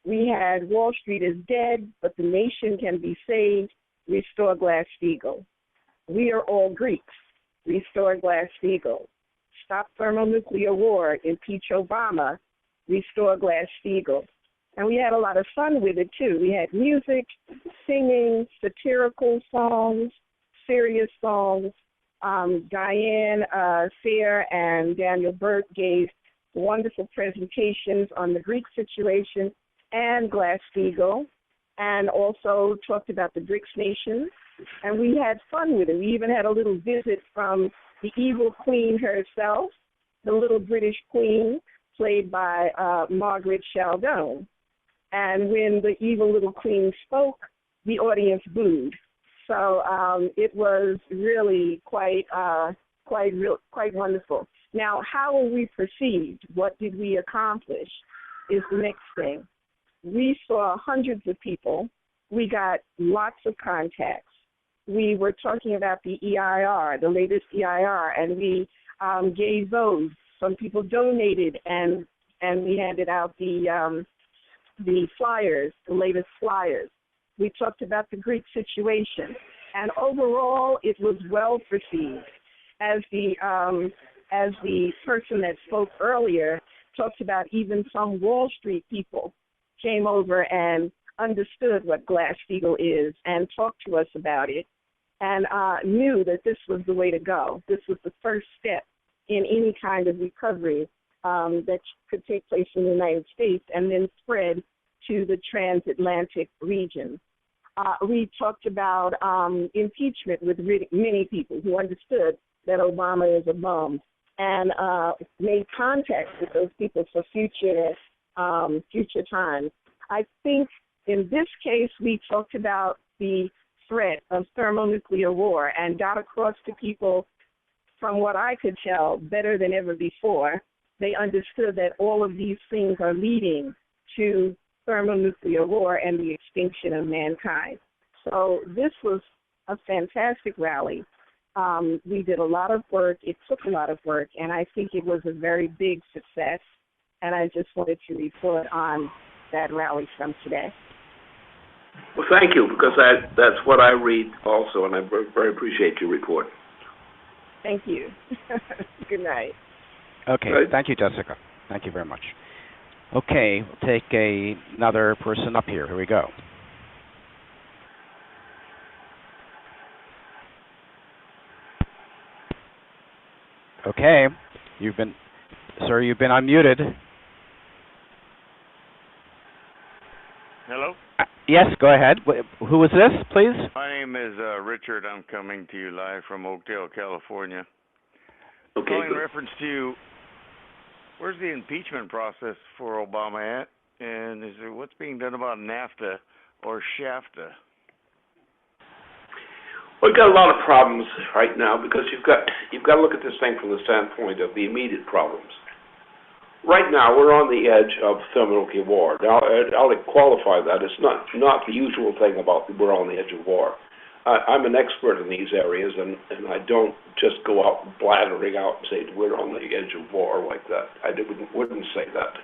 We had Wall Street is dead, but the nation can be saved. Restore Glass-Steagall. We are all Greeks. Restore Glass-Steagall. Stop thermonuclear war. Impeach Obama. Restore Glass-Steagall. And we had a lot of fun with it, too. We had music, singing, satirical songs, serious songs. Diane Fair and Daniel Burt gave wonderful presentations on the Greek situation and Glass-Steagall, and also talked about the BRICS nations. And we had fun with it. We even had a little visit from the evil queen herself, the little British queen, played by Margaret Sheldon. And when the evil little queen spoke, the audience booed. So it was really quite wonderful. Now, how were we perceived? What did we accomplish is the next thing. We saw hundreds of people. We got lots of contacts. We were talking about the EIR, the latest EIR, and we gave those. Some people donated, and we handed out the flyers, the latest flyers. We talked about the Greek situation, and overall, it was well perceived. As the person that spoke earlier talked about, even some Wall Street people came over and understood what Glass-Steagall is and talked to us about it, and knew that this was the way to go. This was the first step in any kind of recovery that could take place in the United States and then spread to the transatlantic region. We talked about impeachment with many people who understood that Obama is a bum, and made contact with those people for future times. I think in this case we talked about the threat of thermonuclear war and got across to people, from what I could tell, better than ever before. They understood that all of these things are leading to thermonuclear war and the extinction of mankind. So this was a fantastic rally. We did a lot of work. It took a lot of work, and I think it was a very big success. And I just wanted to report on that rally from today. Well, thank you, because that's what I read also, and I very appreciate your report. Thank you. Good night. Okay, thank you, Jessica. Thank you very much. Okay, we'll take another person up here. Here we go. Okay, you've been unmuted. Hello? Yes, go ahead. Who is this, please? My name is Richard. I'm coming to you live from Oakdale, California. Okay. Calling in reference to, where's the impeachment process for Obama at? And what's being done about NAFTA or SHAFTA? We've got a lot of problems right now, because you've got to look at this thing from the standpoint of the immediate problems. Right now, we're on the edge of thermonuclear war. Now, I'll qualify that. It's not the usual thing about we're on the edge of war. I'm an expert in these areas, and I don't just go out blathering out and say we're on the edge of war like that. I wouldn't say that.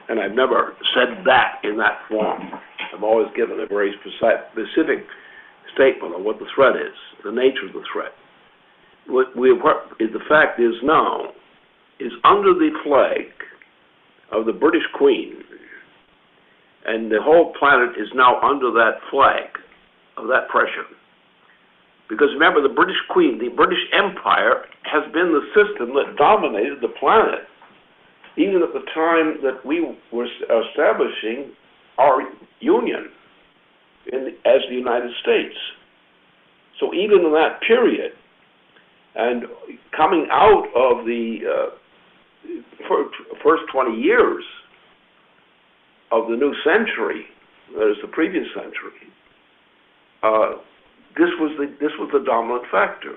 And I've never said that in that form. I've always given a very specific statement on what the threat is, the nature of the threat. The fact is now is under the flag of the British Queen, and the whole planet is now under that flag of that pressure. Because remember, the British Queen, the British Empire, has been the system that dominated the planet, even at the time that we were establishing our union as the United States. So even in that period, And coming out of the first 20 years of the new century, that is the previous century, this was the dominant factor.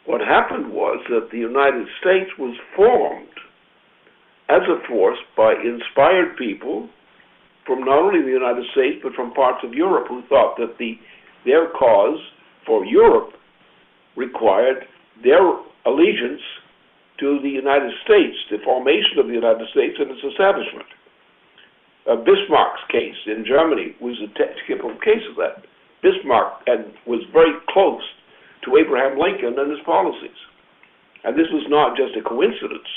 What happened was that the United States was formed as a force by inspired people from not only the United States but from parts of Europe who thought that their cause for Europe required their allegiance to the United States, the formation of the United States and its establishment. Bismarck's case in Germany was a typical case of that. Bismarck was very close to Abraham Lincoln and his policies. And this was not just a coincidence.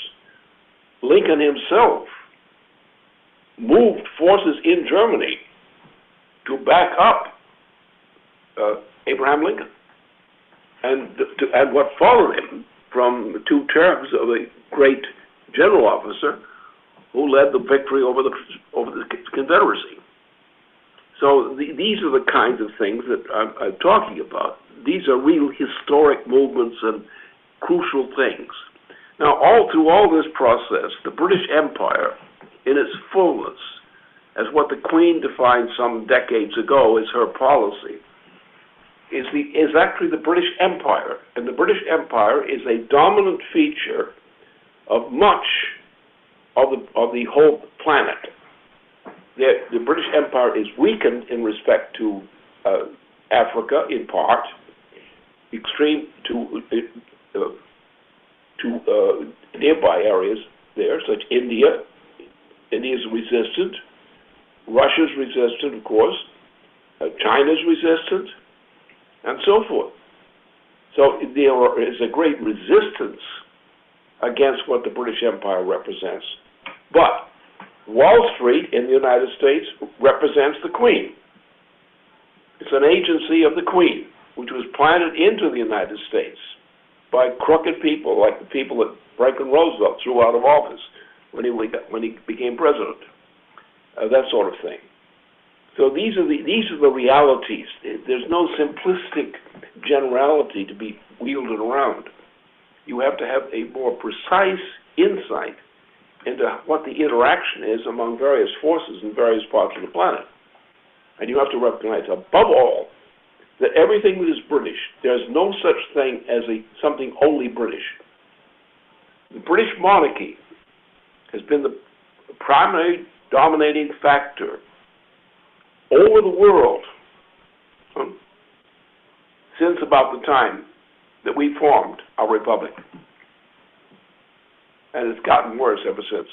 Lincoln himself moved forces in Germany to back up Abraham Lincoln. And what followed him from the 2 terms of a great general officer who led the victory over the Confederacy. So these are the kinds of things that I'm talking about. These are real historic movements and crucial things. Now, all through all this process, the British Empire, in its fullness, as what the Queen defined some decades ago as her policy, is actually the British Empire. And the British Empire is a dominant feature of much of the whole planet. The British Empire is weakened in respect to Africa, in part, extreme to nearby areas there, such India. India's resistant. Russia's resistant, of course. China's resistant, and so forth. So there is a great resistance against what the British Empire represents. But Wall Street in the United States represents the Queen. It's an agency of the Queen, which was planted into the United States by crooked people like the people that Franklin Roosevelt threw out of office when he became president. That sort of thing. So these are the realities. There's no simplistic generality to be wielded around. You have to have a more precise insight into what the interaction is among various forces in various parts of the planet. And you have to recognize, above all, that everything that is British, there's no such thing as something only British. The British monarchy has been the primary dominating factor over the world since about the time that we formed our republic. And it's gotten worse ever since.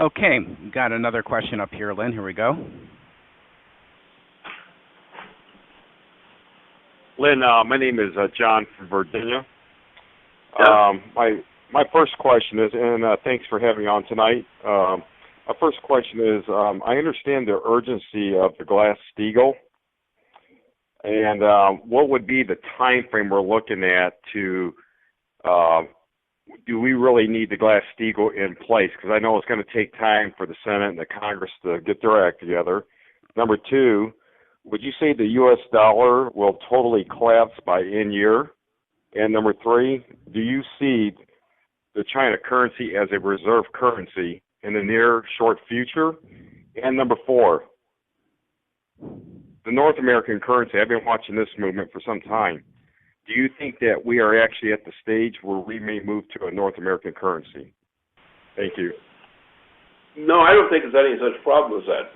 Okay, got another question up here, Lynn. Here we go. Lynn, my name is John from Virginia. My first question is, and thanks for having me on tonight. My first question is, I understand the urgency of the Glass-Steagall, and what would be the time frame we're looking at to, do we really need the Glass-Steagall in place? Because I know it's going to take time for the Senate and the Congress to get their act together. Number 2, would you say the U.S. dollar will totally collapse by end year? And number 3, do you see the China currency as a reserve currency in the near short future? And number 4, the North American currency. I've been watching this movement for some time. Do you think that we are actually at the stage where we may move to a North American currency? Thank you. No, I don't think there's any such problem as that.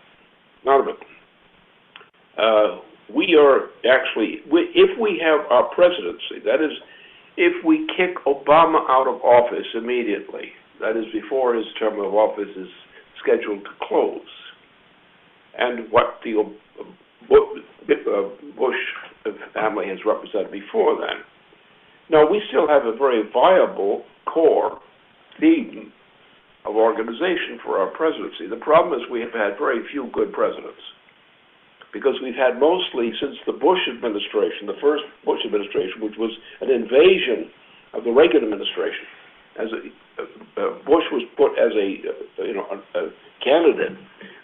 None of it. We are actually, if we have our presidency, that is, if we kick Obama out of office immediately, that is before his term of office is scheduled to close, and what the Bush family has represented before then. Now, we still have a very viable core theme of organization for our presidency. The problem is we have had very few good presidents, because we've had mostly, since the Bush administration, the first Bush administration, which was an invasion of the Reagan administration. Bush was put as a candidate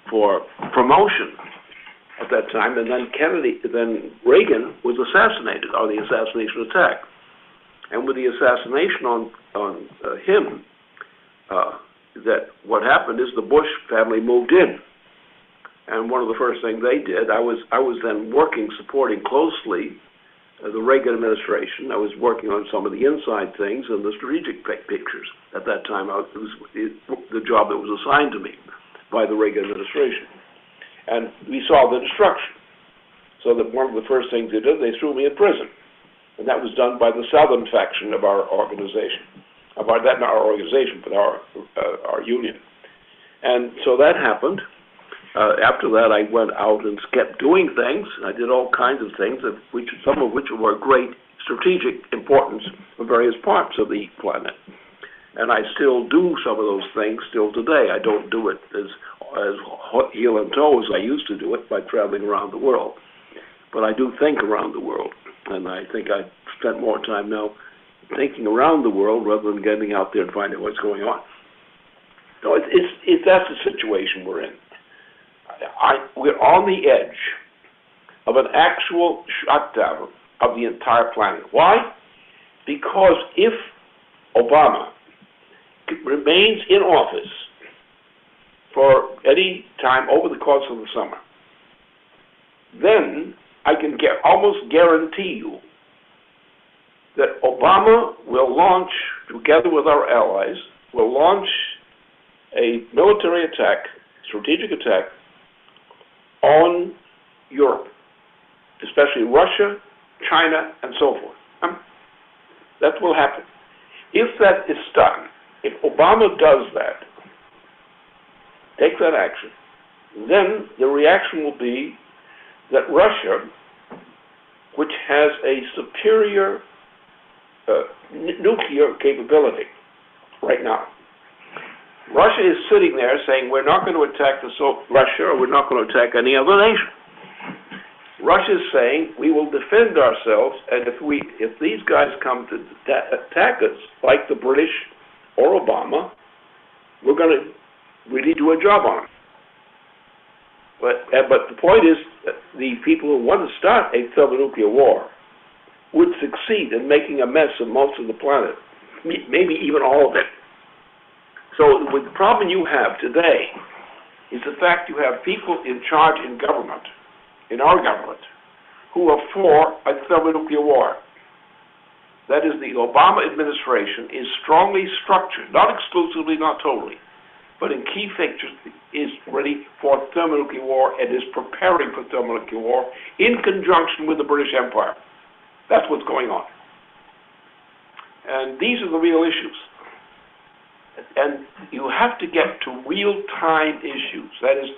for promotion at that time, and then Reagan was assassinated, or the assassination attack. And with the assassination on him, that what happened is the Bush family moved in. And one of the first things they did, I was then supporting closely the Reagan administration. I was working on some of the inside things and the strategic pictures. At that time, it was the job that was assigned to me by the Reagan administration. And we saw the destruction. So that one of the first things they did, they threw me in prison. And that was done by the Southern faction of our organization. Not our organization, but our union. And so that happened. After that, I went out and kept doing things. I did all kinds of things, some of which were great strategic importance for various parts of the planet. And I still do some of those things still today. I don't do it as heel and toe as I used to do it by traveling around the world. But I do think around the world. And I think I spent more time now thinking around the world rather than getting out there and finding what's going on. So that's the situation we're in. We're on the edge of an actual shutdown of the entire planet. Why? Because if Obama remains in office for any time over the course of the summer, then I can almost guarantee you that Obama will launch, together with our allies, will launch a military attack, strategic attack, on Europe, especially Russia, China, and so forth. That will happen. If that is done, if Obama does that, takes that action, then the reaction will be that Russia, which has a superior nuclear capability right now, Russia is sitting there saying, we're not going to attack Russia, or we're not going to attack any other nation. Russia is saying, we will defend ourselves, and if these guys come to attack us, like the British or Obama, we're going to really do a job on them. But the point is, that the people who want to start a thermonuclear war would succeed in making a mess of most of the planet, maybe even all of it. So the problem you have today is the fact you have people in charge in government, in our government, who are for a thermonuclear war. That is, the Obama administration is strongly structured, not exclusively, not totally, but in key features is ready for thermonuclear war and is preparing for thermonuclear war in conjunction with the British Empire. That's what's going on. And these are the real issues. And you have to get to real-time issues. That is,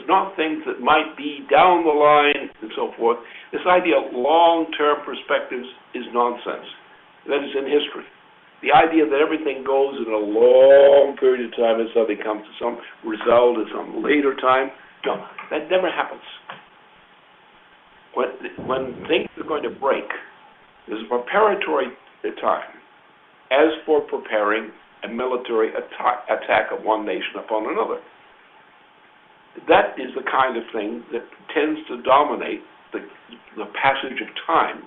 not things that might be down the line and so forth. This idea of long-term perspectives is nonsense. That is in history. The idea that everything goes in a long period of time and suddenly comes to some result at some later time, no, that never happens. When things are going to break, there's a preparatory time as for preparing a military attack of one nation upon another. That is the kind of thing that tends to dominate the passage of time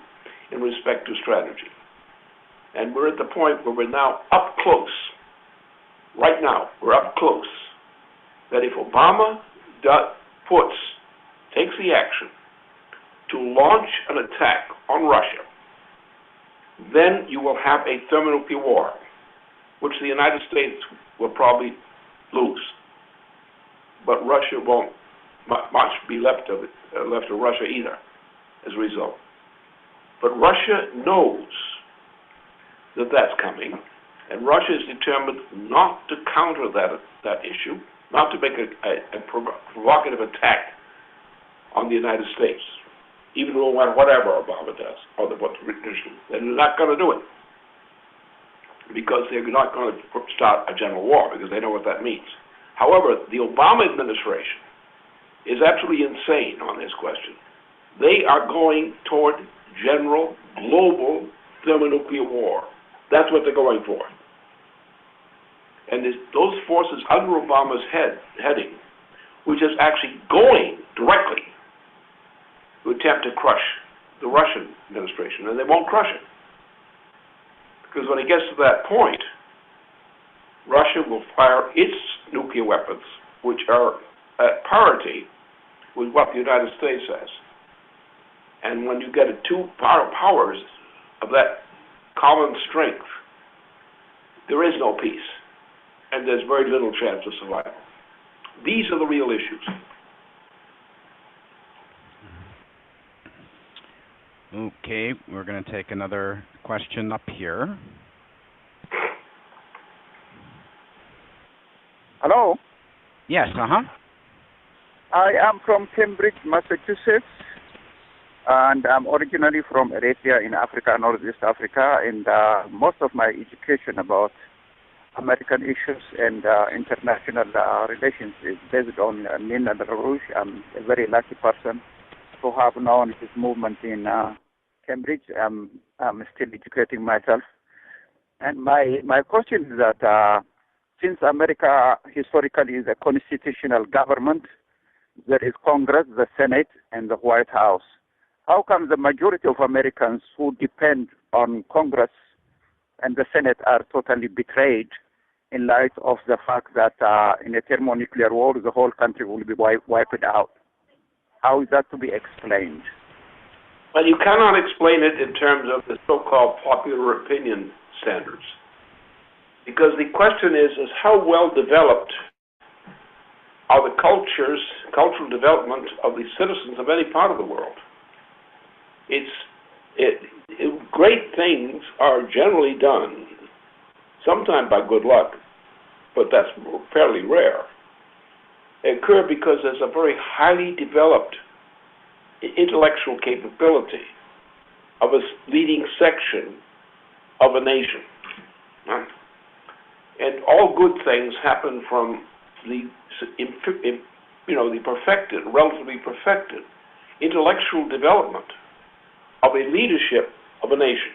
in respect to strategy. And we're at the point where we're now up close. Right now, we're up close. That if Obama takes the action to launch an attack on Russia, then you will have a thermonuclear war, which the United States will probably lose. But Russia won't much be left of Russia either as a result. But Russia knows that that's coming, and Russia is determined not to counter that issue, not to make a provocative attack on the United States, even though whatever Obama does, or what the British do. They're not going to do it, because they're not going to start a general war, because they know what that means. However, the Obama administration is absolutely insane on this question. They are going toward general, global thermonuclear war. That's what they're going for. And those forces under Obama's heading, which is actually going directly attempt to crush the Russian administration, and they won't crush it. Because when it gets to that point, Russia will fire its nuclear weapons, which are at parity with what the United States has. And when you get two powers of that common strength, there is no peace, and there's very little chance of survival. These are the real issues. Okay, we're going to take another question up here. Hello? Yes, I am from Cambridge, Massachusetts, and I'm originally from Eritrea in Africa, Northeast Africa, and most of my education about American issues and international relations is based on Lyndon LaRouche. I'm a very lucky person to have known his movement in Cambridge. I'm still educating myself. And my question is that since America historically is a constitutional government, there is Congress, the Senate, and the White House. How come the majority of Americans who depend on Congress and the Senate are totally betrayed in light of the fact that in a thermonuclear war, the whole country will be wiped out? How is that to be explained? Well, you cannot explain it in terms of the so-called popular opinion standards. Because the question is how well developed are the cultural development of the citizens of any part of the world. Great things are generally done, sometimes by good luck, but that's fairly rare. They occur because there's a very highly developed intellectual capability of a leading section of a nation. And all good things happen from the perfected, relatively perfected intellectual development of a leadership of a nation.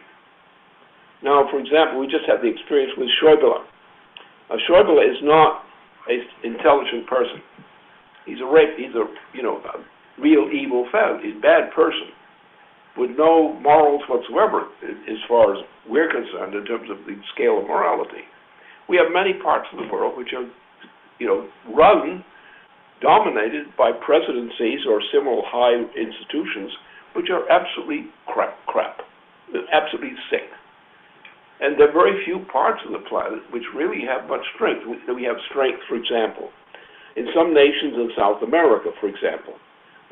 Now, for example, we just had the experience with Schäuble. Now, Schäuble is not an intelligent person. He's a real evil fellow. He's a bad person with no morals whatsoever, as far as we're concerned, in terms of the scale of morality. We have many parts of the world which are, dominated by presidencies or similar high institutions, which are absolutely crap, absolutely sick. And there are very few parts of the planet which really have much strength. We have strength, for example, in some nations in South America, for example.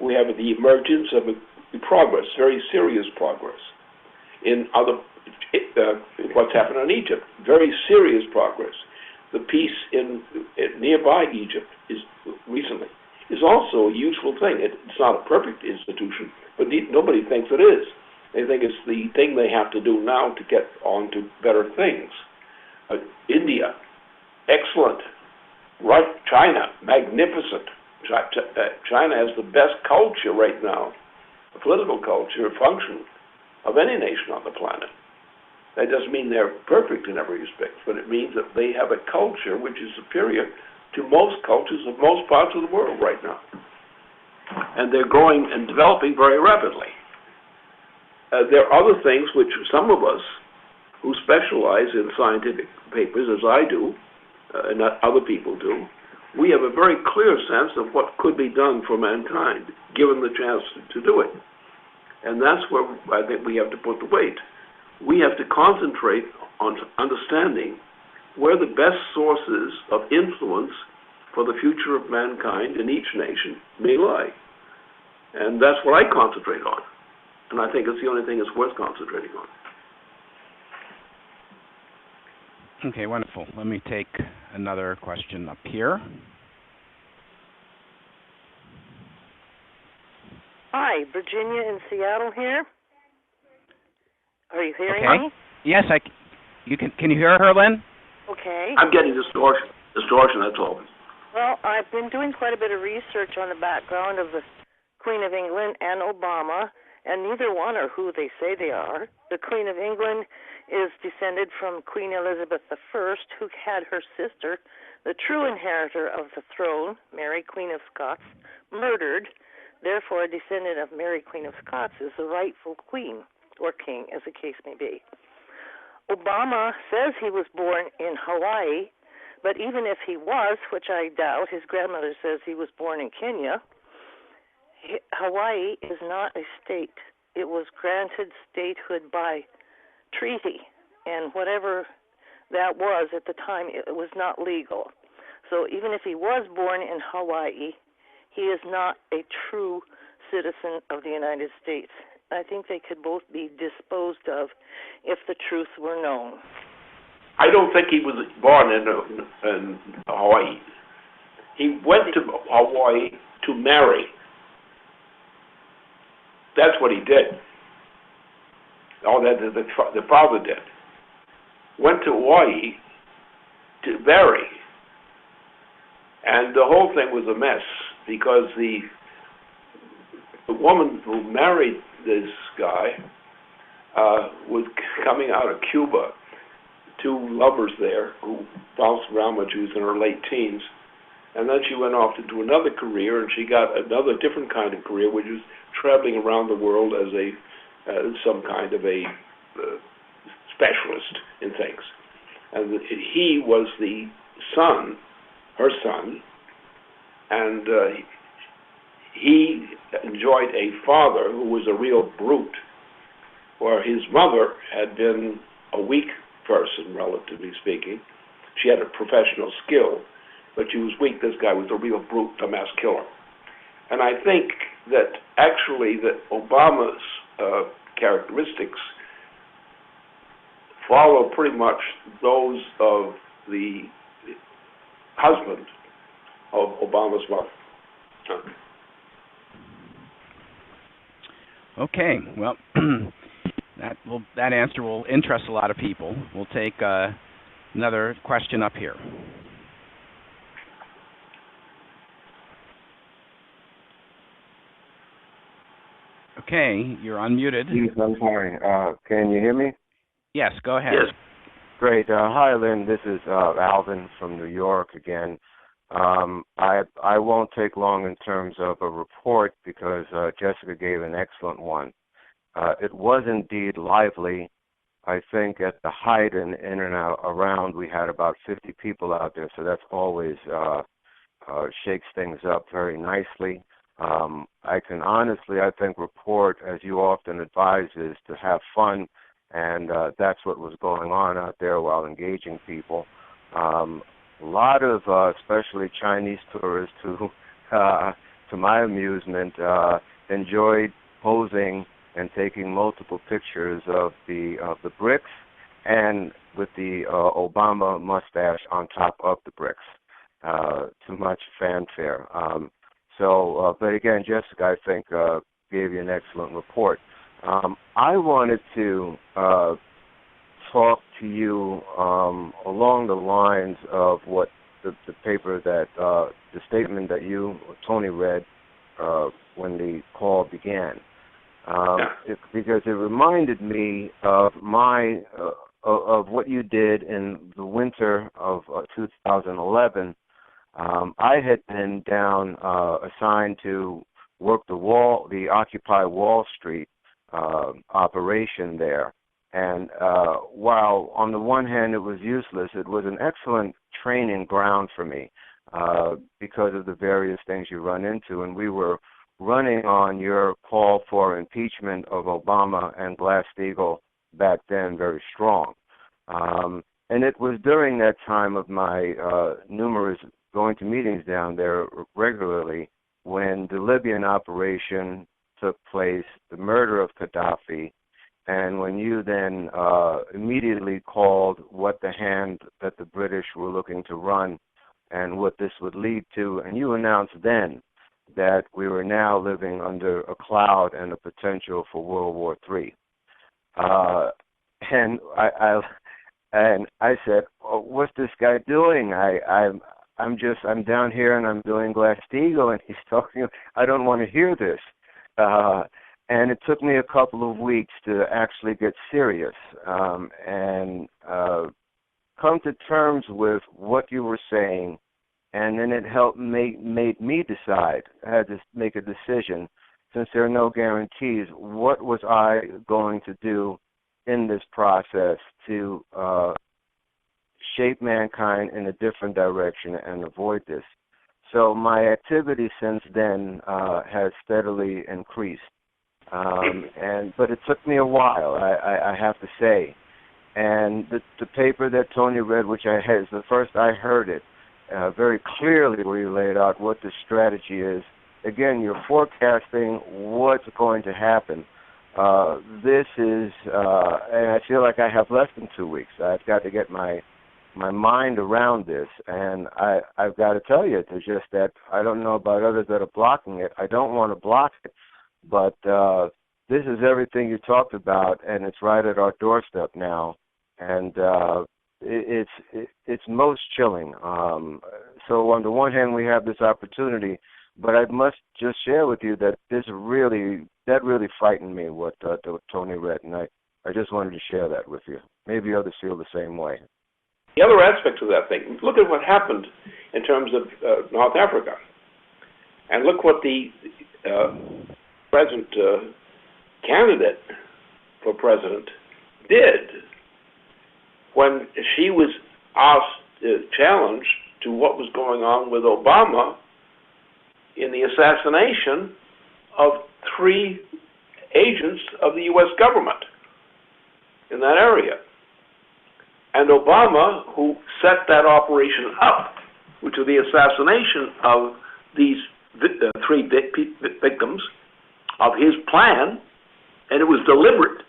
We have the emergence of progress, very serious progress. In what's happened in Egypt, very serious progress. The peace in nearby Egypt is also a useful thing. It's not a perfect institution, but nobody thinks it is. They think it's the thing they have to do now to get on to better things. India, excellent. China, magnificent. China has the best culture right now, a political culture, function of any nation on the planet. That doesn't mean they're perfect in every respect, but it means that they have a culture which is superior to most cultures of most parts of the world right now. And they're growing and developing very rapidly. There are other things which some of us who specialize in scientific papers, as I do, and other people do, we have a very clear sense of what could be done for mankind, given the chance to do it. And that's where I think we have to put the weight. We have to concentrate on understanding where the best sources of influence for the future of mankind in each nation may lie. And that's what I concentrate on. And I think it's the only thing that's worth concentrating on. Okay, wonderful. Let me take another question up here. Hi, Virginia in Seattle here. Are you hearing me? Yes, can you hear her, Lynn? Okay. I'm getting distortion, that's all. Well, I've been doing quite a bit of research on the background of the Queen of England and Obama, and neither one are who they say they are. The Queen of England is descended from Queen Elizabeth I, who had her sister, the true inheritor of the throne, Mary, Queen of Scots, murdered Therefore, a descendant of Mary, Queen of Scots, is the rightful queen, or king, as the case may be. Obama says he was born in Hawaii, but even if he was, which I doubt, his grandmother says he was born in Kenya, Hawaii is not a state. It was granted statehood by treaty, and whatever that was at the time, it was not legal. So even if he was born in Hawaii, he is not a true citizen of the United States. I think they could both be disposed of if the truth were known. I don't think he was born in Hawaii. He went to Hawaii to marry. That's what he did. Oh, that the father did. Went to Hawaii to marry. And the whole thing was a mess because the woman who married this guy was coming out of Cuba. Two lovers there who bounced around when she was in her late teens. And then she went off to do another career, and she got another different kind of career, which was traveling around the world as some kind of a specialist in things. And he was the son, her son, and he enjoyed a father who was a real brute, where his mother had been a weak person, relatively speaking. She had a professional skill, but she was weak. This guy was a real brute, a mass killer. And I think that actually that Obama's characteristics follow pretty much those of the husband of Obama's mother. Okay, well, that answer will interest a lot of people. We'll take another question up here. Okay, you're unmuted. Yes, I'm sorry. Can you hear me? Yes, go ahead. Yes. Great. Hi, Lynn. This is Alvin from New York again. I won't take long in terms of a report because Jessica gave an excellent one. It was indeed lively. I think at the height and in and around we had about 50 people out there, so that's always shakes things up very nicely. I can honestly, I think, report, as you often advise, is to have fun, and that's what was going on out there while engaging people. A lot of, especially Chinese tourists who, to my amusement, enjoyed posing and taking multiple pictures of the bricks and with the Obama mustache on top of the bricks. To much fanfare. But again, Jessica, I think, gave you an excellent report. I wanted to talk to you along the lines of what the paper that, the statement that you, Tony, read when the call began. Because it reminded me of of what you did in the winter of 2011. I had been down assigned to work the Occupy Wall Street operation there. And while on the one hand it was useless, it was an excellent training ground for me because of the various things you run into. And we were running on your call for impeachment of Obama and Glass-Steagall back then very strong. And it was during that time of my numerous going to meetings down there regularly when the Libyan operation took place, the murder of Gaddafi, and when you then immediately called what the hand that the British were looking to run and what this would lead to, and you announced then that we were now living under a cloud and a potential for World War III. And I said, oh, what's this guy doing? I'm down here and I'm doing Glass-Steagall, and he's talking. I don't want to hear this. And it took me a couple of weeks to actually get serious and come to terms with what you were saying And then it helped made me decide. I had to make a decision, since there are no guarantees. What was I going to do in this process to shape mankind in a different direction and avoid this? So my activity since then has steadily increased, but it took me a while, I have to say. And the paper that Tony read, which I had, is the first I heard it, very clearly where you laid out what the strategy is. Again, you're forecasting what's going to happen. This is, and I feel like I have less than 2 weeks. I've got to get my mind around this, and I've got to tell you, it's just that I don't know about others that are blocking it. I don't want to block it, but this is everything you talked about, and it's right at our doorstep now, and it's most chilling. So on the one hand, we have this opportunity, but I must just share with you that that really frightened me, what Tony read, and I just wanted to share that with you. Maybe others feel the same way. The other aspect of that thing, look at what happened in terms of North Africa. And look what the present candidate for president did when she was asked, challenged to what was going on with Obama in the assassination of 3 agents of the U.S. government in that area. And Obama, who set that operation up, which was the assassination of these 3 victims of his plan, and it was deliberate.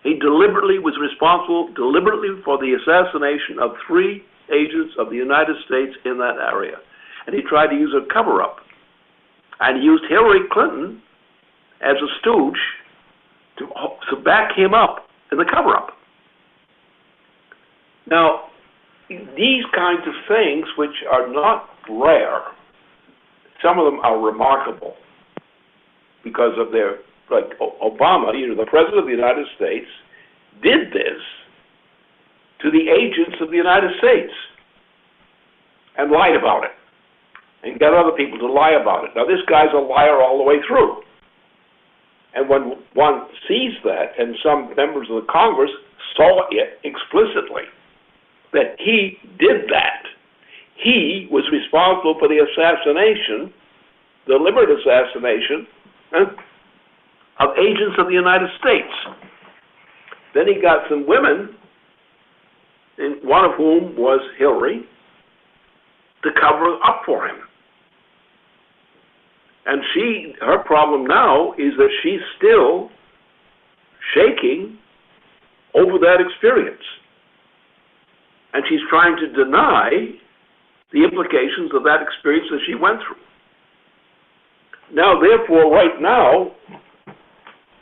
He deliberately was responsible, for the assassination of 3 agents of the United States in that area. And he tried to use a cover-up. And he used Hillary Clinton as a stooge to back him up in the cover-up. Now, these kinds of things, which are not rare, some of them are remarkable because of their, like Obama, the President of the United States, did this to the agents of the United States and lied about it and got other people to lie about it. Now, this guy's a liar all the way through. And when one sees that, and some members of the Congress saw it explicitly, that he did that. He was responsible for the assassination, the deliberate assassination, of agents of the United States. Then he got some women, one of whom was Hillary, to cover up for him. And her problem now is that she's still shaking over that experience. And she's trying to deny the implications of that experience that she went through. Now, therefore, right now,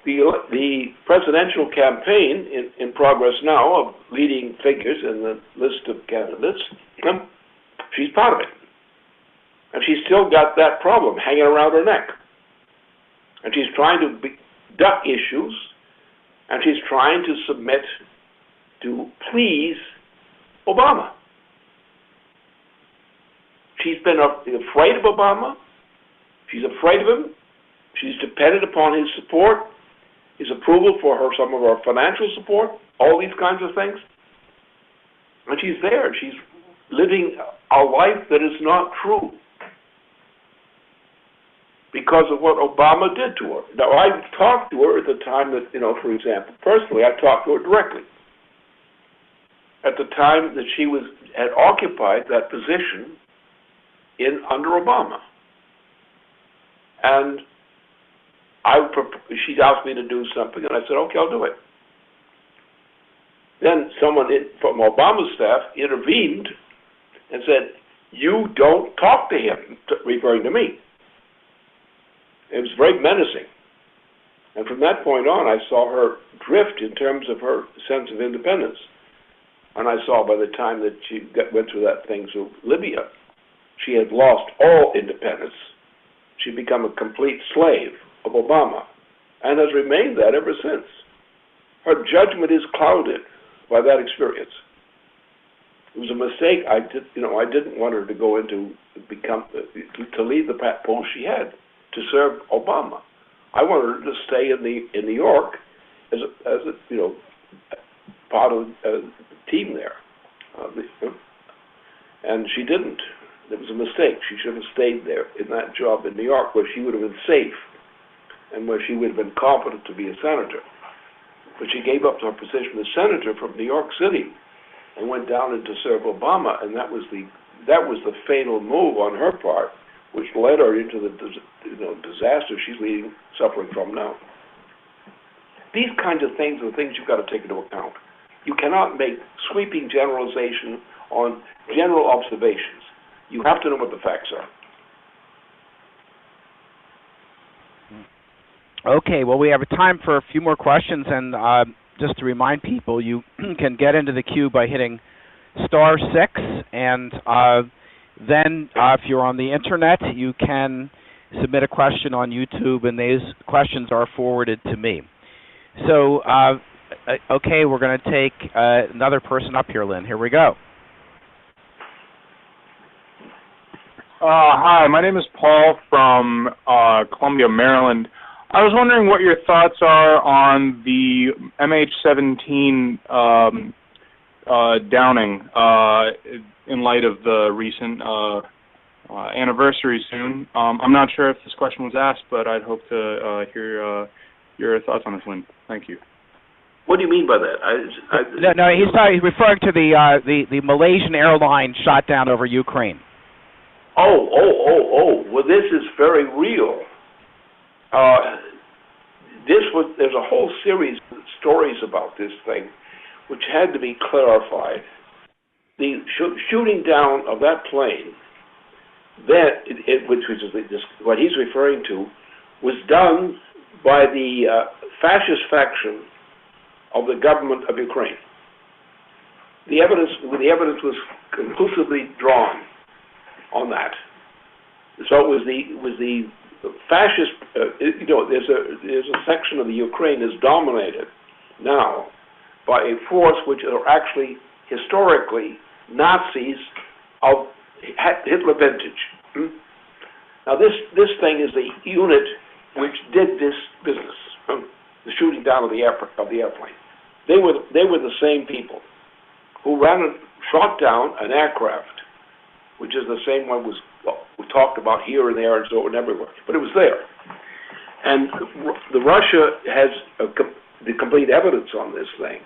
the presidential campaign in progress now of leading figures in the list of candidates, she's part of it. And she's still got that problem hanging around her neck. And she's trying to duck issues, and she's trying to submit to please Obama. She's been afraid of Obama. She's afraid of him. She's depended upon his support, his approval for some of her financial support, all these kinds of things. And she's there. She's living a life that is not true because of what Obama did to her. Now, I talked to her at the time that, for example, personally, I talked to her directly. At the time that she had occupied that position under Obama. And she asked me to do something, and I said, okay, I'll do it. Then someone from Obama's staff intervened and said, you don't talk to him, referring to me. It was very menacing. And from that point on, I saw her drift in terms of her sense of independence. And I saw by the time that she went through that thing to Libya, she had lost all independence. She'd become a complete slave of Obama and has remained that ever since. Her judgment is clouded by that experience. It was a mistake. I didn't want her to go into to leave the post she had to serve Obama. I wanted her to stay in New York as part of the team there, and she didn't. It was a mistake. She should have stayed there in that job in New York, where she would have been safe and where she would have been competent to be a senator. But she gave up her position as senator from New York City and went down and to serve Obama, and that was the fatal move on her part, which led her into the disaster she's suffering from now. These kinds of things are things you've got to take into account. You cannot make sweeping generalization on general observations. You have to know what the facts are. Okay, well, we have time for a few more questions, and just to remind people, you can get into the queue by hitting *6, and then if you're on the internet, you can submit a question on YouTube, and these questions are forwarded to me. So, okay, we're going to take another person up here, Lynn. Here we go. Hi, my name is Paul from Columbia, Maryland. I was wondering what your thoughts are on the MH17 downing in light of the recent anniversary soon. I'm not sure if this question was asked, but I'd hope to hear your thoughts on this, Lynn. Thank you. What do you mean by that? No, he's referring to the Malaysian airline shot down over Ukraine. Oh! Well, this is very real. There's a whole series of stories about this thing, which had to be clarified. The shooting down of that plane, which is what he's referring to, was done by the fascist faction of the government of Ukraine. The evidence was conclusively drawn on that. So it was the fascist. There's a section of the Ukraine is dominated now by a force which are actually historically Nazis of Hitler vintage. Now this thing is the unit which did this business, the shooting down of the airplane. They were the same people who shot down an aircraft, which is the same one we talked about here and there and so on everywhere, but it was there. And Russia has the complete evidence on this thing.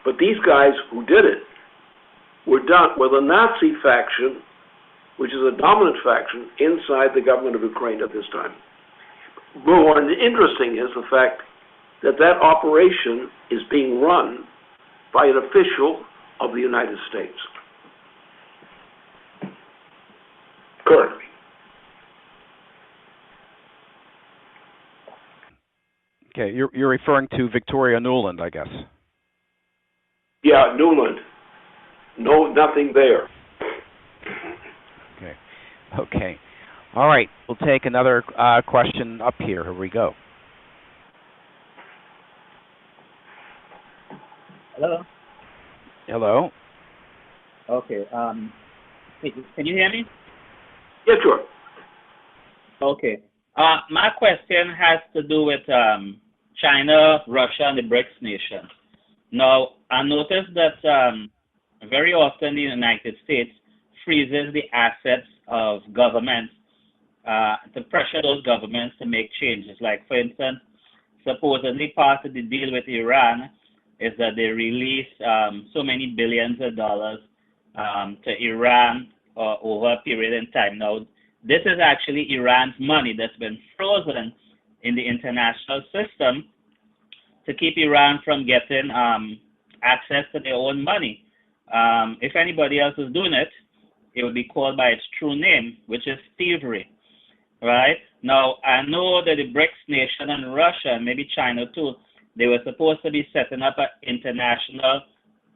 But these guys who did it were done with a Nazi faction, which is a dominant faction inside the government of Ukraine at this time. More interesting is the fact that that operation is being run by an official of the United States. Currently. Okay, you're referring to Victoria Nuland, I guess. Yeah, Nuland. No, nothing there. Okay. All right, we'll take another question up here. Here we go. Hello. Hello. Okay. Can you hear me? Yes, sure. Okay. My question has to do with China, Russia, and the BRICS nations. Now, I noticed that very often the United States freezes the assets of governments to pressure those governments to make changes. Like, for instance, supposedly part of the deal with Iran is that they release so many billions of dollars to Iran over a period in time. Now, this is actually Iran's money that's been frozen in the international system to keep Iran from getting access to their own money. If anybody else is doing it, it would be called by its true name, which is thievery, right? Now, I know that the BRICS nation and Russia, and maybe China too, they were supposed to be setting up an international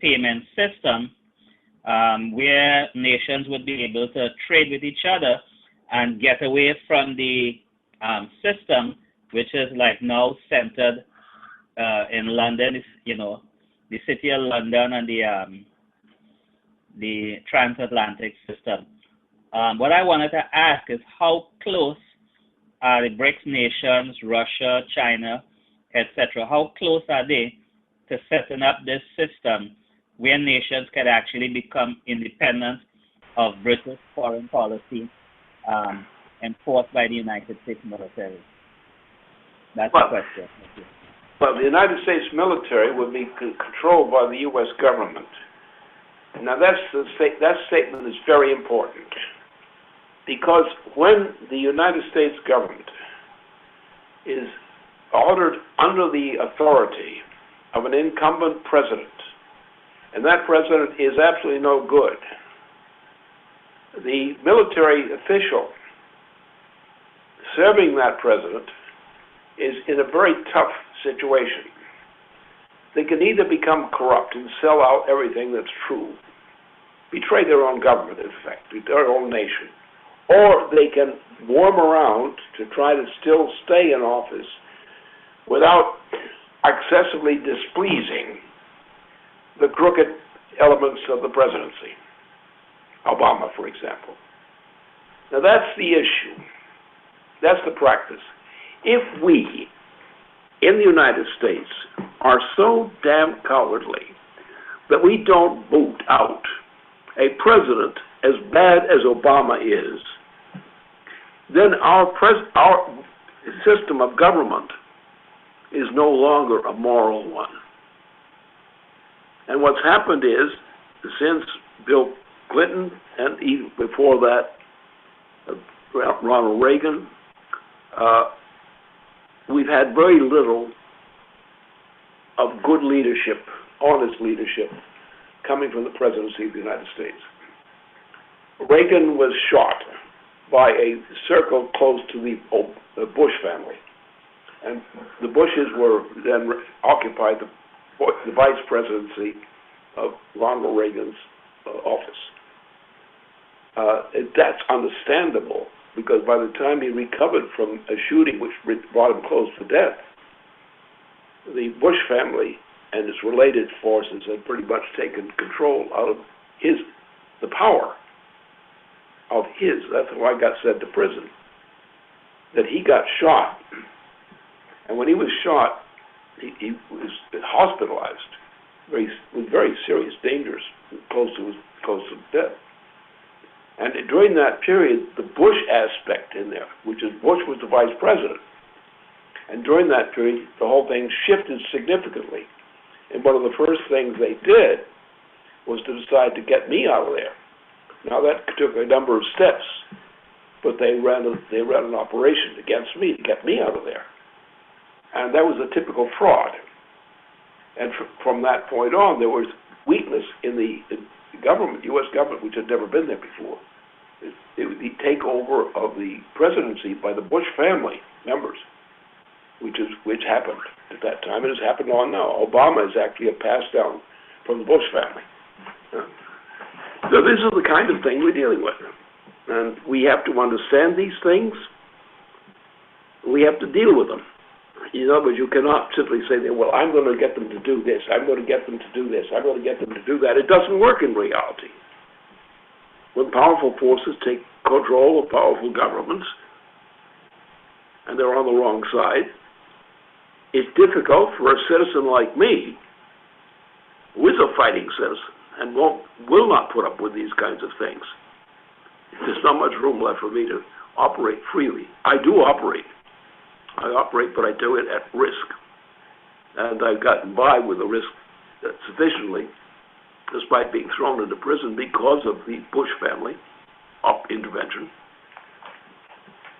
payment system where nations would be able to trade with each other and get away from the system, which is like now centered in London, the city of London and the transatlantic system. What I wanted to ask is how close are the BRICS nations, Russia, China, etc., how close are they to setting up this system where nations can actually become independent of British foreign policy enforced by the United States military? That's the question. Thank you. Well, the United States military would be controlled by the U.S. government. Now, that statement is very important, because when the United States government is ordered under the authority of an incumbent president, and that president is absolutely no good, the military official serving that president is in a very tough situation. They can either become corrupt and sell out everything that's true, betray their own government, in effect, their own nation, or they can worm around to try to still stay in office without excessively displeasing the crooked elements of the presidency. Obama, for example. Now, that's the issue. That's the practice. If we, in the United States, are so damn cowardly that we don't boot out a president as bad as Obama is, then our system of government is no longer a moral one. And what's happened is, since Bill Clinton and even before that, Ronald Reagan, we've had very little of good leadership, honest leadership, coming from the presidency of the United States. Reagan was shot by a circle close to the Bush family. And the Bushes were then occupied the vice presidency of Ronald Reagan's office. That's understandable, because by the time he recovered from a shooting which brought him close to death, the Bush family and its related forces had pretty much taken control out of the power of his. That's why I got sent to prison. That he got shot, and when he was shot, he was hospitalized, with very serious dangers, close to death. And during that period, the Bush aspect in there, which is Bush was the vice president, and during that period, the whole thing shifted significantly. And one of the first things they did was to decide to get me out of there. Now, that took a number of steps, but they ran an operation against me to get me out of there. And that was a typical fraud. And from that point on, there was weakness in the government, U.S. government, which had never been there before. It was the takeover of the presidency by the Bush family members, which happened at that time. It has happened on now. Obama is actually a pass down from the Bush family. So this is the kind of thing we're dealing with. And we have to understand these things. We have to deal with them. In other words, you cannot simply say, well, I'm going to get them to do this, I'm going to get them to do this, I'm going to get them to do that. It doesn't work in reality. When powerful forces take control of powerful governments, and they're on the wrong side, it's difficult for a citizen like me, who is a fighting citizen, and will not put up with these kinds of things. There's not much room left for me to operate freely. I do operate. I operate, but I do it at risk. And I've gotten by with the risk sufficiently, despite being thrown into prison because of the Bush family intervention,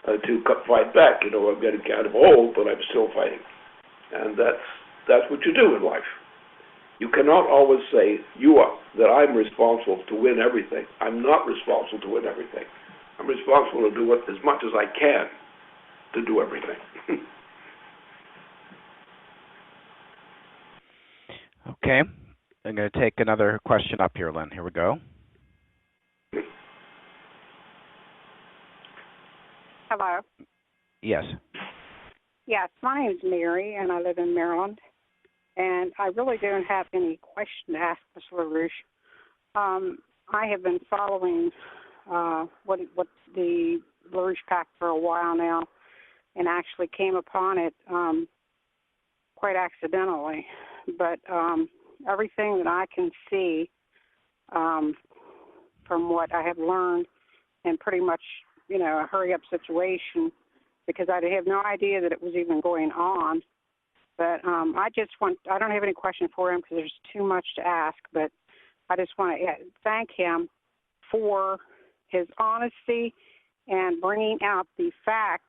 to fight back. I'm getting kind of old, but I'm still fighting. And that's what you do in life. You cannot always say that I'm responsible to win everything. I'm not responsible to win everything. I'm responsible to do as much as I can to do everything. Okay. I'm going to take another question up here, Lynn. Here we go. Hello. Yes. Yes, my name is Mary, and I live in Maryland. And I really don't have any question to ask Mr. LaRouche. I have been following what the LaRouche Pact for a while now, and actually came upon it quite accidentally. But everything that I can see from what I have learned, and pretty much, a hurry-up situation, because I have no idea that it was even going on. But I don't have any question for him because there's too much to ask, but I just want to thank him for his honesty and bringing out the fact,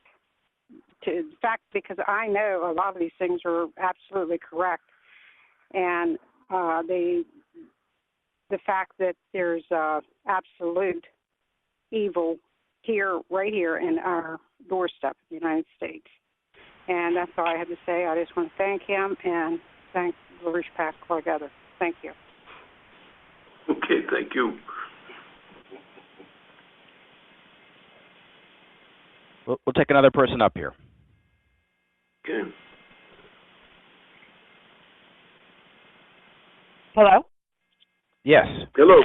because I know a lot of these things are absolutely correct, and the fact that there's absolute evil right here in our doorstep of the United States. And that's all I have to say. I just want to thank him and thank LaRouche Pact altogether. Thank you. Okay, thank you. We'll take another person up here. Okay. Hello? Yes. Hello.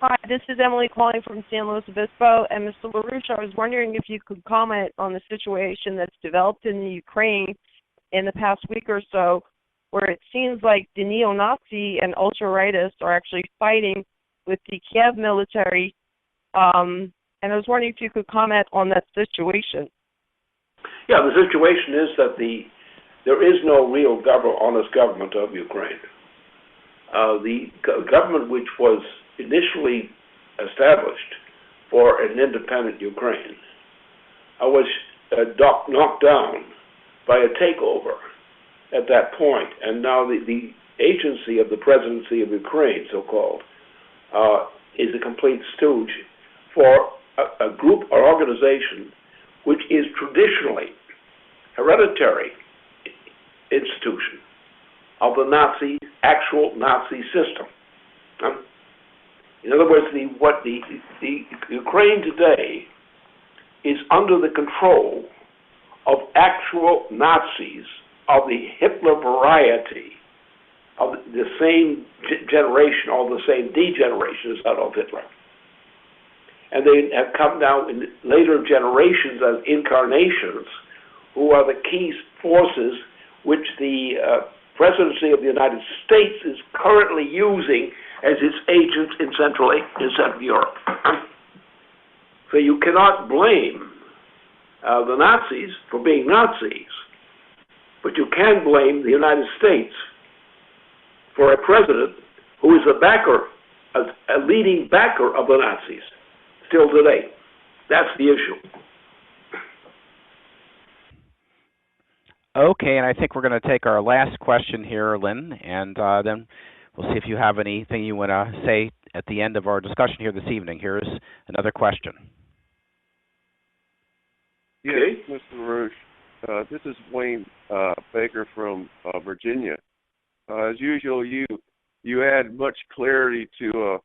Hi, this is Emily calling from San Luis Obispo. And Mr. LaRouche, I was wondering if you could comment on the situation that's developed in the Ukraine in the past week or so, where it seems like the neo-Nazi and ultra-rightists are actually fighting with the Kiev military. And I was wondering if you could comment on that situation. Yeah, the situation is that there is no real honest government of Ukraine. The government which was initially established for an independent Ukraine was knocked down by a takeover at that point, and now the agency of the presidency of Ukraine, so-called, is a complete stooge for a group or organization which is traditionally hereditary institution of the actual Nazi system. In other words, the Ukraine today is under the control of actual Nazis of the Hitler variety, of the same generation or the same degeneration as Adolf Hitler. And they have come now in later generations as incarnations who are the key forces which the presidency of the United States is currently using as its agents in Central Europe. So you cannot blame the Nazis for being Nazis, but you can blame the United States for a president who is a leading backer of the Nazis still today. That's the issue. Okay, and I think we're going to take our last question here, Lynn, and then we'll see if you have anything you want to say at the end of our discussion here this evening. Here's another question. Yes, Mr. LaRouche. This is Wayne Baker from Virginia. As usual, you add much clarity to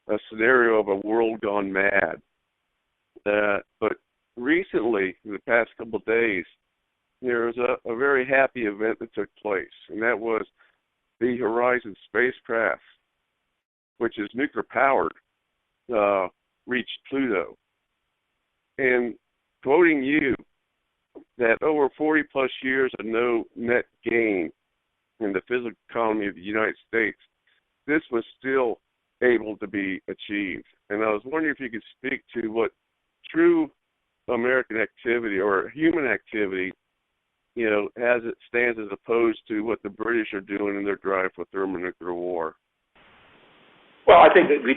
a scenario of a world gone mad. But recently, in the past couple of days, there was a very happy event that took place, and that was the Horizon spacecraft, which is nuclear-powered, reached Pluto. And quoting you, that over 40-plus years of no net gain in the physical economy of the United States, this was still able to be achieved. And I was wondering if you could speak to what true American activity or human activity, as it stands as opposed to what the British are doing in their drive for thermonuclear war. Well, I think that we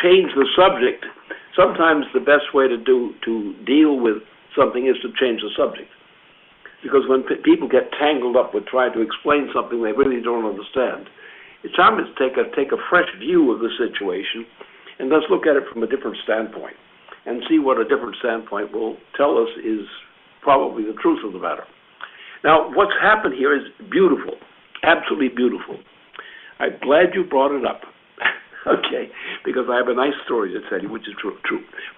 change the subject. Sometimes the best way to deal with something is to change the subject. Because when people get tangled up with trying to explain something they really don't understand, it's time to take a fresh view of the situation, and let's look at it from a different standpoint and see what a different standpoint will tell us is probably the truth of the matter. Now, what's happened here is beautiful, absolutely beautiful. I'm glad you brought it up, okay, because I have a nice story to tell you, which is true.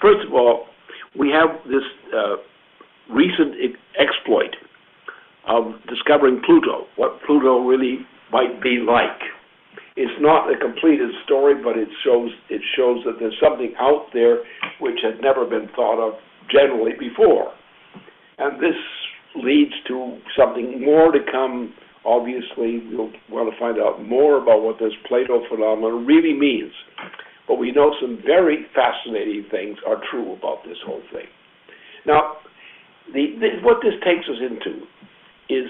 First of all, we have this recent exploit of discovering Pluto, what Pluto really might be like. It's not a completed story, but it shows that there's something out there which had never been thought of generally before. And this leads to something more to come. Obviously, we'll want to find out more about what this Plato phenomenon really means. But we know some very fascinating things are true about this whole thing. Now, what this takes us into is,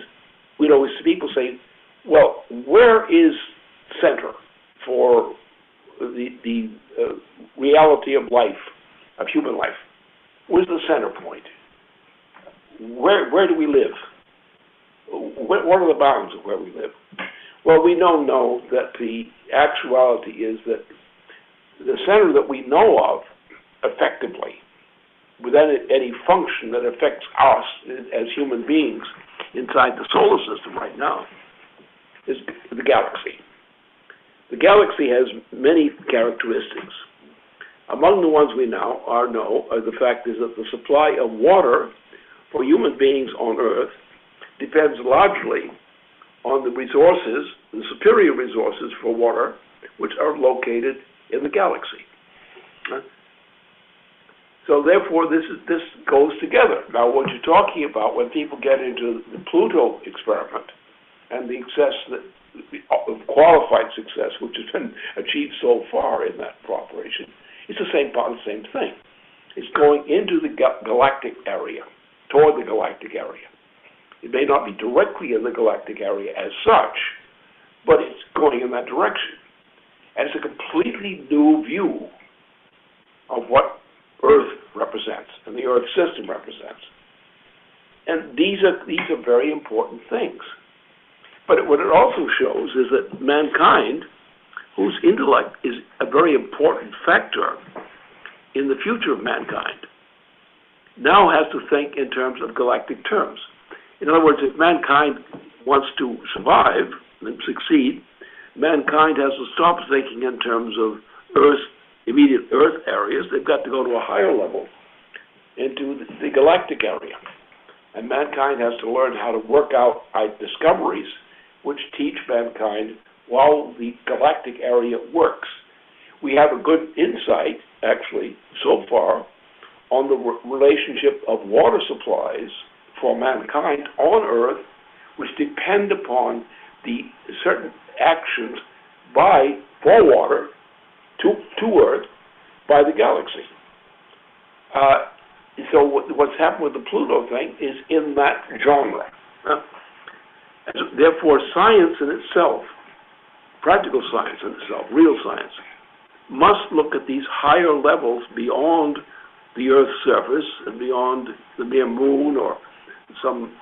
people say, well, where is center for the reality of life, of human life? Where's the center point? Where do we live? What are the bounds of where we live? Well, we know that the actuality is that the center that we know of effectively, without any function that affects us as human beings inside the solar system right now, is the galaxy. The galaxy has many characteristics. Among the ones we know are the fact is that the supply of water for human beings on Earth depends largely on the resources, the superior resources for water, which are located in the galaxy. So therefore, this goes together. Now, what you're talking about when people get into the Pluto experiment and the qualified success which has been achieved so far in that operation, it's the same thing. It's going into the galactic area, toward the galactic area. It may not be directly in the galactic area as such, but it's going in that direction. And it's a completely new view of what Earth represents and the Earth system represents. And these are very important things. But what it also shows is that mankind, whose intellect is a very important factor in the future of mankind, now has to think in terms of galactic terms. In other words, if mankind wants to survive and succeed, mankind has to stop thinking in terms of immediate Earth areas. They've got to go to a higher level, into the galactic area. And mankind has to learn how to work out discoveries which teach mankind while the galactic area works. We have a good insight, actually, so far, on the relationship of water supplies for mankind on Earth, which depend upon the certain actions for water to Earth by the galaxy. So what's happened with the Pluto thing is in that genre. Therefore, science in itself, practical science in itself, real science, must look at these higher levels beyond the Earth's surface and beyond the mere moon or some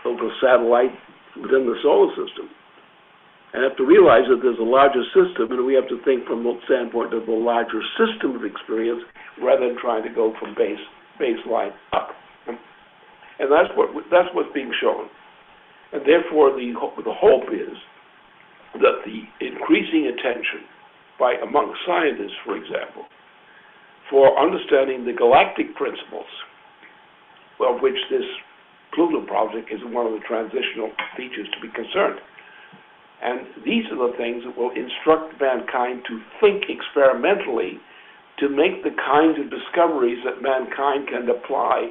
local satellite within the solar system. And have to realize that there's a larger system, and we have to think from the standpoint of the larger system of experience rather than trying to go from baseline up. And that's what's being shown. And therefore, the hope is that the increasing attention among scientists, for example, for understanding the galactic principles, of which this Pluto project is one of the transitional features to be concerned. And these are the things that will instruct mankind to think experimentally to make the kinds of discoveries that mankind can apply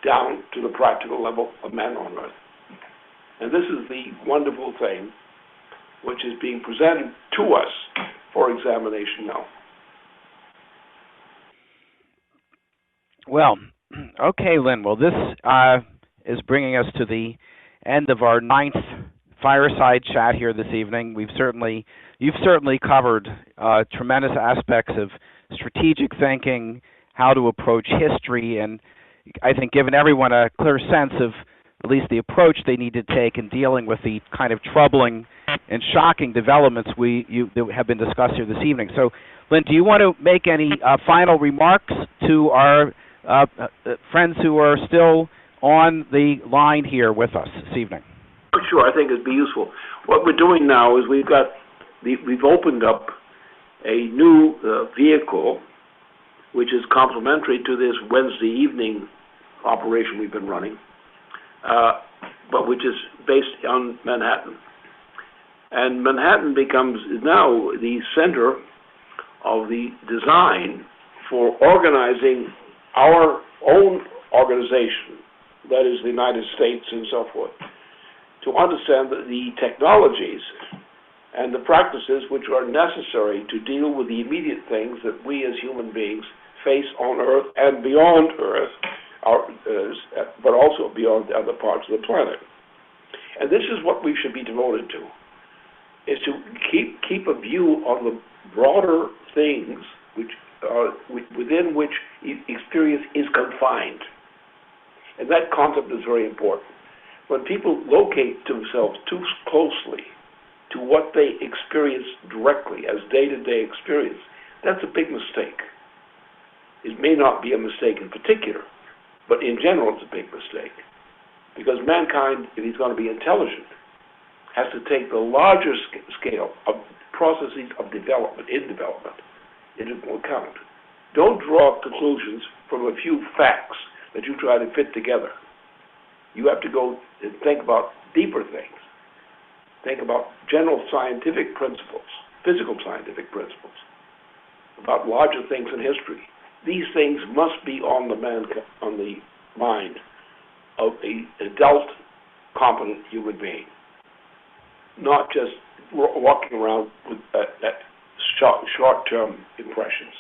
down to the practical level of man on Earth. And this is the wonderful thing which is being presented to us for examination now. Well, okay, Lynn. Well, this is bringing us to the end of our 9th Fireside Chat here this evening. You've certainly covered tremendous aspects of strategic thinking, how to approach history, and I think given everyone a clear sense of at least the approach they need to take in dealing with the kind of troubling and shocking developments that have been discussed here this evening. So, Lynn, do you want to make any final remarks to our friends who are still on the line here with us this evening? Sure, I think it'd be useful. What we're doing now is we've opened up a new vehicle, which is complementary to this Wednesday evening operation we've been running, but which is based on Manhattan. And Manhattan becomes now the center of the design for organizing our own organization, that is the United States and so forth, to understand that the technologies and the practices which are necessary to deal with the immediate things that we as human beings face on Earth and beyond Earth, but also beyond the other parts of the planet. And this is what we should be devoted to, is to keep a view on the broader things within which experience is confined. And that concept is very important. When people locate themselves too closely to what they experience directly as day-to-day experience, that's a big mistake. It may not be a mistake in particular, but in general it's a big mistake. Because mankind, if he's going to be intelligent, has to take the larger scale of processes of development into account. Don't draw conclusions from a few facts that you try to fit together. You have to go and think about deeper things. Think about general scientific principles, physical scientific principles, about larger things in history. These things must be on the mind of an adult, competent human being, not just walking around with short-term impressions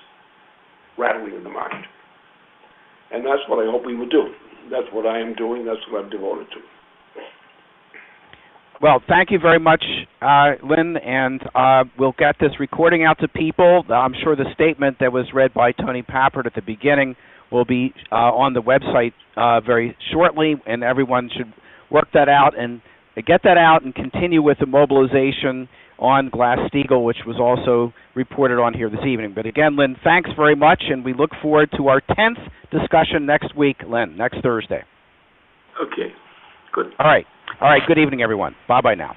rattling in the mind. And that's what I hope we will do. That's what I am doing. That's what I'm devoted to. Well, thank you very much, Lynn, and we'll get this recording out to people. I'm sure the statement that was read by Tony Pappert at the beginning will be on the website very shortly, and everyone should work that out and get that out and continue with the mobilization on Glass-Steagall, which was also reported on here this evening. But again, Lynn, thanks very much, and we look forward to our 10th discussion next week, Lynn, next Thursday. Okay, good. All right. Good evening, everyone. Bye-bye now.